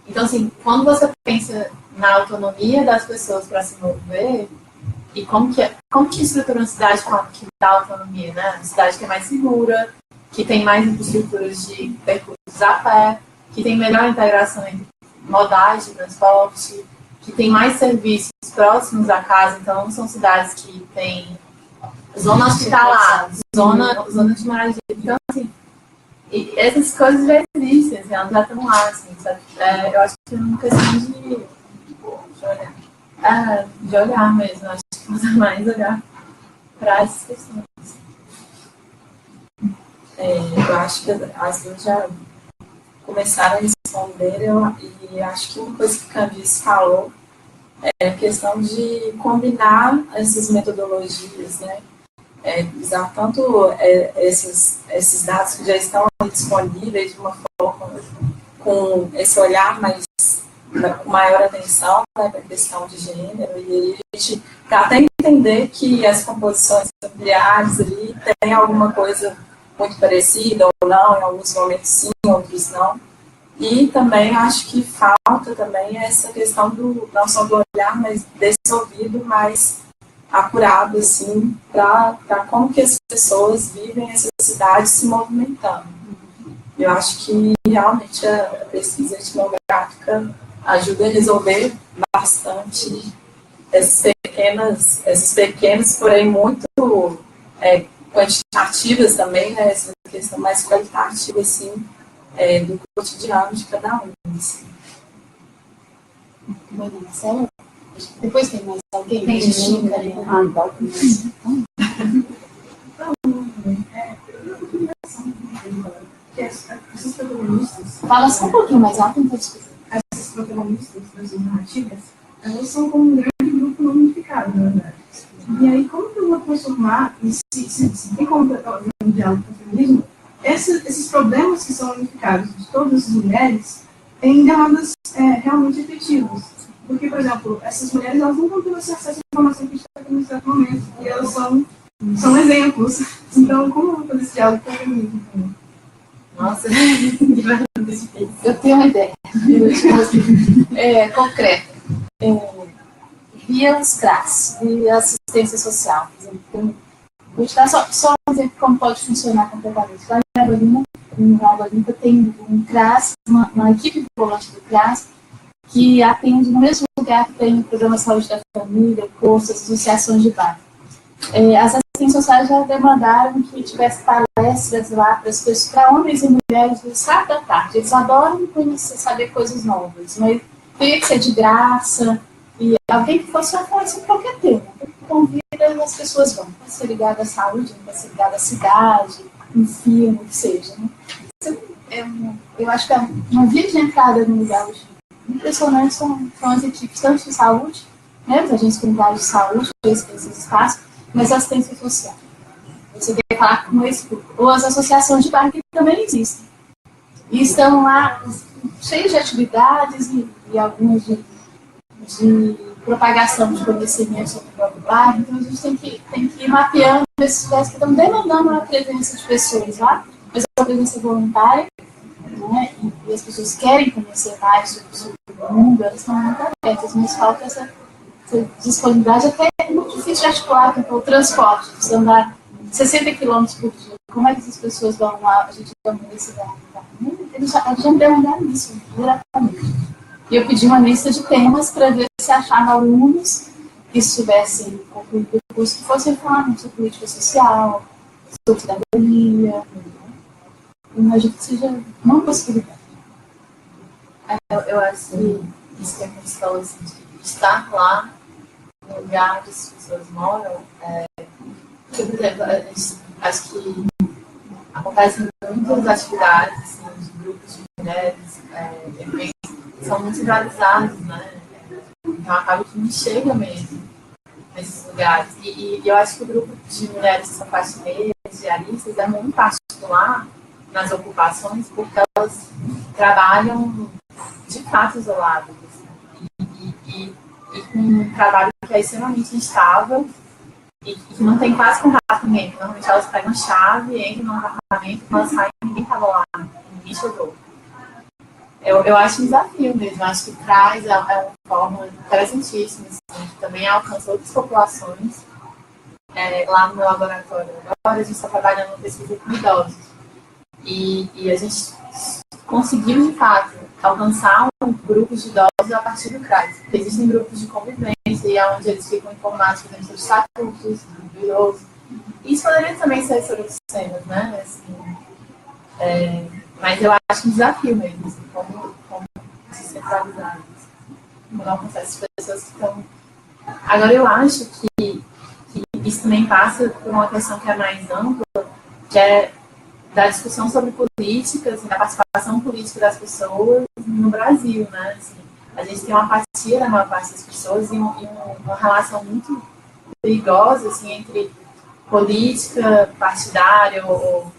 Então, assim, quando você pensa na autonomia das pessoas para se mover, e como que estrutura uma cidade que dá autonomia, né? Uma cidade que é mais segura, que tem mais infraestruturas de percursos a pé, que tem melhor integração entre modais de transporte, que tem mais serviços próximos à casa. Então, são cidades que têm zona hospitalar, zona de moradia. Então, assim, essas coisas já existem, assim, elas já estão lá, assim, sabe? Eu acho que é uma questão de olhar mesmo. Acho que usa mais olhar para essas questões. Eu acho que as duas já começaram a responder, e acho que uma coisa que a Candice falou é a questão de combinar essas metodologias, né? Usar tanto esses dados que já estão disponíveis de uma forma com esse olhar com maior atenção, né, para a questão de gênero, e aí a gente até entender que as composições familiares ali tem alguma coisa muito parecida ou não, em alguns momentos sim, outros não. E também acho que falta também essa questão não só do olhar, mas desse ouvido mais apurado, assim, para como que as pessoas vivem essa cidade se movimentando. Eu acho que realmente a pesquisa etnográfica ajuda a resolver bastante essas pequenas, porém muito quantitativas também, né, essa questão mais qualitativa, assim, do cotidiano de cada um. Assim. Marcelo? Depois tem mais alguém? Tem Chica, Esses protagonistas, fala só um pouquinho mais alto, então desculpa. essas protagonistas das narrativas, elas são como um grande grupo não unificado, na verdade. E aí, como que eu vou transformar, e se tem como um diálogo com o feminismo, esses problemas que são unificados de todas as mulheres em demandas realmente efetivas? Porque, por exemplo, essas mulheres elas não vão ter acesso à informação que a gente está tendo nesse exato momento, e elas são exemplos. Então, como eu vou fazer esse diálogo com o feminismo? Nossa, Eu tenho uma ideia. concreta. Via os CRAS, via assistência social. Por exemplo, vou te dar só um exemplo de como pode funcionar completamente. Lá em Nova Olinda tem um CRAS, uma equipe volante do CRAS, que atende no mesmo lugar que tem o Programa Saúde da Família, cursos, associações de bairro. As assistências sociais já demandaram que tivesse palestras lá para homens e mulheres no sábado da tarde. Eles adoram conhecer, saber coisas novas, mas tem que ser de graça, e alguém que fosse falar sobre qualquer tema. Convida, as pessoas vão. Pode ser ligado à saúde, pode ser ligado à cidade, um filme, o que seja. Né? Eu acho que é uma via de entrada no lugar hoje. Impressionante são as equipes, tanto de saúde, né, os agentes comunitários de saúde, esses espaços, mas a assistência social. Você quer falar com esse grupo. Ou as associações de bairro que também existem. E estão lá cheios de atividades e algumas de propagação de conhecimento sobre o próprio bairro. Então a gente tem que ir mapeando esses lugares que estão demandando a presença de pessoas lá, mas a presença voluntária, né, e as pessoas querem conhecer mais sobre o mundo, elas estão muito abertas, mas falta essa disponibilidade. Até é muito difícil de articular com o transporte, você andar 60 km por dia. Como é que essas pessoas vão lá, a gente vai na universidade? Eles já me demandaram isso diretamente. E eu pedi uma lista de temas para ver se achavam alunos que estivessem concluído o curso, que fossem falar sobre política social, sobre cidadania. Imagino que seja uma possibilidade. Eu acho que isso que é a questão assim, de estar lá, no lugar onde as pessoas moram. Por exemplo, acho que acontecem muitas atividades assim, de grupos de mulheres, eventos, são muito centralizados, né? Então acaba que não chega mesmo nesses lugares. E eu acho que o grupo de mulheres que são faxineiras, diaristas, é muito particular nas ocupações, porque elas trabalham de fato isoladas. Assim, e com um trabalho que é extremamente instável e que não tem quase contato com ninguém. Normalmente elas pegam a chave, entram no apartamento, quando elas saem, ninguém estava lá, ninguém chegou. Eu acho um desafio mesmo, acho que traz uma forma interessantíssima, assim, que também alcança outras populações. Lá no meu laboratório agora, a gente está trabalhando uma pesquisa com idosos. E a gente conseguiu, de fato, alcançar grupos de idosos a partir do CRAS. Existem grupos de convivência, onde eles ficam informados, por exemplo, sobre estatutos do idoso. Isso poderia também ser sobre outros temas, né? Assim, mas eu acho um desafio mesmo, assim, como se centralizar. Como alcançar essas pessoas que estão... Agora, eu acho que isso também passa por uma questão que é mais ampla, que é da discussão sobre políticas, da participação política das pessoas no Brasil, né? Assim, a gente tem uma apatia da maior parte das pessoas e uma relação muito perigosa, assim, entre política partidária, ou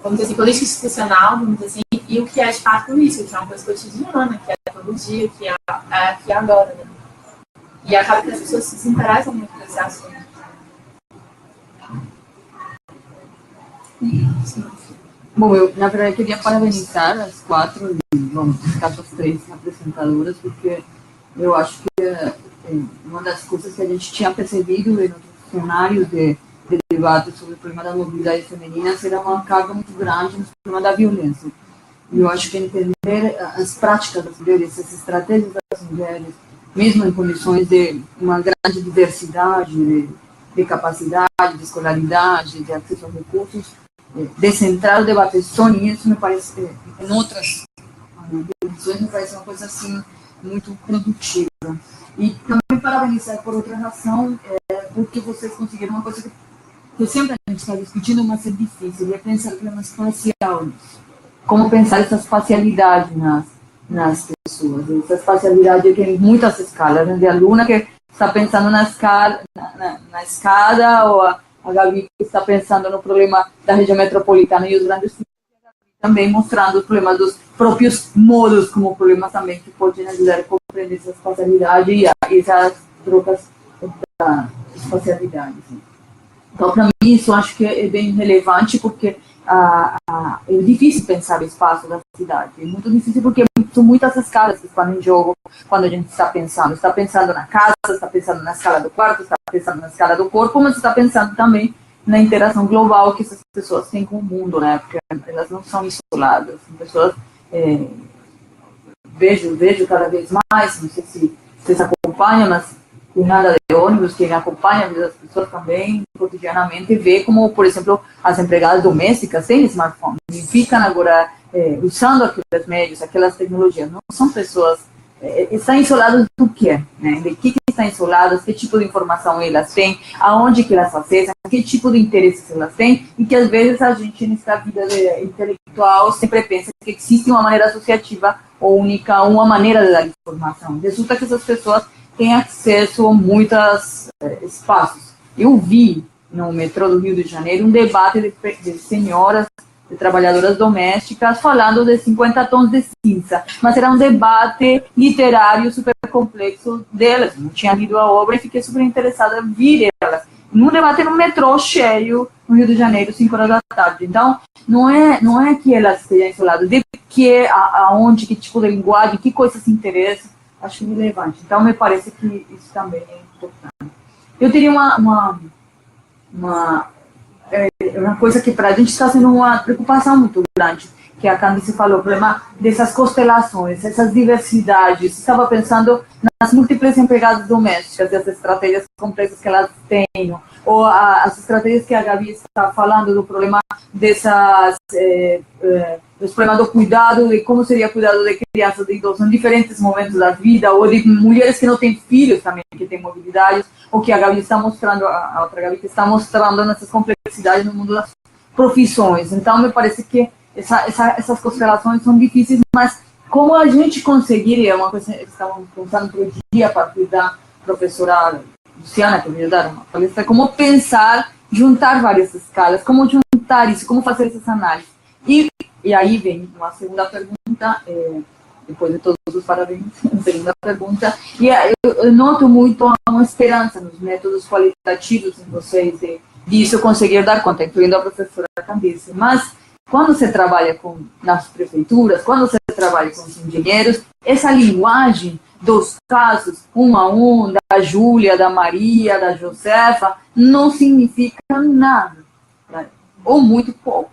vamos dizer assim, política institucional, vamos dizer assim, e o que é de fato política, que é uma coisa cotidiana, que é todo dia, que é aqui e agora, né? E acaba que as pessoas se interessam muito por esse assunto. Bom, eu, na verdade, queria parabenizar as 4, e vamos ficar com as 3 apresentadoras, porque eu acho que uma das coisas que a gente tinha percebido em outros cenários de debate sobre o problema da mobilidade feminina será uma carga muito grande no problema da violência. E eu acho que entender as práticas das mulheres, as estratégias das mulheres, mesmo em condições de uma grande diversidade de capacidade, de escolaridade, de acesso a recursos, descentrar o debate só nisso, me parece, em outras dimensões, me parece uma coisa assim muito produtiva. E também parabenizar por outra razão, porque vocês conseguiram uma coisa que sempre a gente está discutindo, mas é difícil, é pensar o problema espacial, como pensar essa espacialidade nas pessoas. Essa espacialidade tem muitas escalas, né? De aluna que está pensando na escada, ou a Gabi que está pensando no problema da região metropolitana e os grandes centros, também mostrando os problemas dos próprios modos como problemas também que podem ajudar a compreender essa espacialidade e essas trocas da espacialidade. Assim. Então, para mim, isso acho que é bem relevante, porque é difícil pensar o espaço da cidade. É muito difícil porque são muitas escalas que estão em jogo quando a gente está pensando. Está pensando na casa, está pensando na escala do quarto, está pensando na escala do corpo, mas está pensando também na interação global que essas pessoas têm com o mundo, né? Porque elas não são isoladas. São pessoas, vejo cada vez mais, não sei se vocês acompanham, mas tem nada de ônibus, quem acompanha as pessoas também cotidianamente vê como, por exemplo, as empregadas domésticas têm smartphone e ficam agora usando aqueles meios, aquelas tecnologias. Não são pessoas, estão isoladas do quê? Né? De que estão isoladas, que tipo de informação elas têm, aonde que elas acessam, que tipo de interesses elas têm, e que às vezes a gente, nessa vida intelectual, sempre pensa que existe uma maneira associativa ou única, uma maneira de dar informação. Resulta que essas pessoas têm acesso a muitos espaços. Eu vi no metrô do Rio de Janeiro um debate de senhoras, de trabalhadoras domésticas, falando de 50 tons de cinza, mas era um debate literário super complexo delas. Não tinha lido a obra e fiquei super interessada em vir elas. Num debate no metrô cheio, no Rio de Janeiro, 5 horas da tarde. Então, não é que elas estejam isoladas, de que, aonde, que tipo de linguagem, que coisas se interessam, acho relevante. Então, me parece que isso também é importante. Eu teria uma coisa que para a gente está sendo uma preocupação muito grande, que a Candice falou, o problema dessas constelações, essas diversidades. Estava pensando nas múltiplas empregadas domésticas, as estratégias complexas que elas têm, ou as estratégias que a Gabi está falando do problema dessas, dos problemas do cuidado, de como seria o cuidado de crianças, de idosos em diferentes momentos da vida, ou de mulheres que não têm filhos também, que têm mobilidade, ou que a Gabi está mostrando, a outra Gabi que está mostrando nessas complexidades no mundo das profissões. Então, me parece que essas constelações são difíceis, mas como a gente conseguir, é uma coisa que estávamos pensando por dia para cuidar, professora Luciana, que veio dar uma palestra, como pensar, juntar várias escalas, como juntar isso, como fazer essas análises. E aí vem uma segunda pergunta, depois de todos os parabéns, a segunda pergunta, e eu noto muito uma esperança nos métodos qualitativos em vocês, disso conseguir dar conta, incluindo a professora Candice, mas quando você trabalha nas prefeituras, quando você trabalha com os engenheiros, essa linguagem dos casos, um a um, da Júlia, da Maria, da Josefa, não significa nada, né? Ou muito pouco.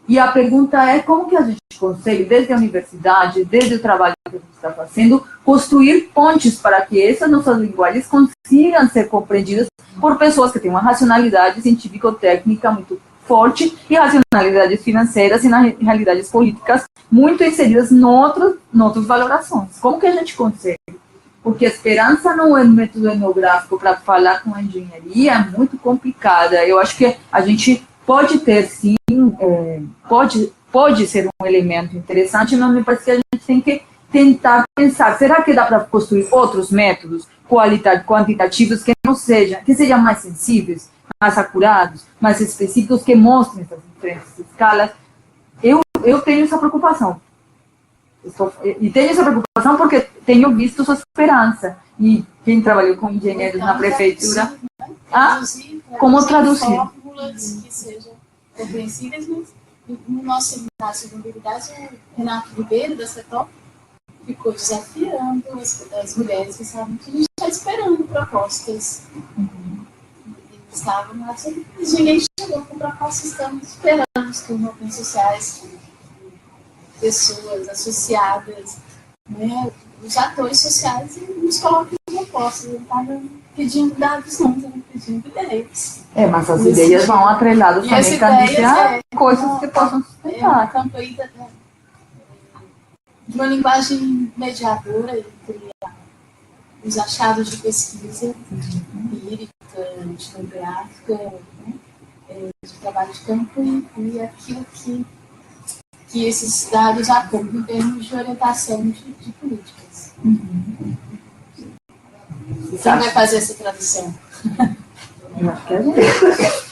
E a pergunta é como que a gente consegue, desde a universidade, desde o trabalho que a gente está fazendo, construir pontes para que essas nossas linguagens consigam ser compreendidas por pessoas que têm uma racionalidade científico-técnica muito forte e racionalidades financeiras e nas realidades políticas muito inseridas em outras valorações. Como que a gente consegue? Porque a esperança não é um método etnográfico para falar com a engenharia, é muito complicada. Eu acho que a gente pode ter, sim, pode ser um elemento interessante, mas me parece que a gente tem que tentar pensar, será que dá para construir outros métodos quantitativos que sejam mais sensíveis, mais acurados, mais específicos, que mostrem essas diferentes escalas. Eu tenho essa preocupação. E tenho essa preocupação porque tenho visto sua esperança. E quem trabalhou com engenheiros na prefeitura... Como traduzir? Fórmulas que sejam compreensíveis, mas no nosso seminário sobre mobilidade, o Renato Ribeiro, da CETOP, ficou desafiando as mulheres que estavam que a gente está esperando propostas. Estavam lá, mas ninguém chegou com propostas, estamos esperando que os movimentos sociais, pessoas associadas, né, os atores sociais, nos coloquem propostas. Eu estava pedindo dados, não, estava pedindo ideias. Mas as ideias vão atreladas também a coisas que possam sustentar. É campo aí de uma linguagem mediadora entre os achados de pesquisa empírica, etnográfica, né, de trabalho de campo e aquilo que esses dados apontam em termos de orientação de políticas. Quem vai fazer essa tradução? Eu acho que é a gente.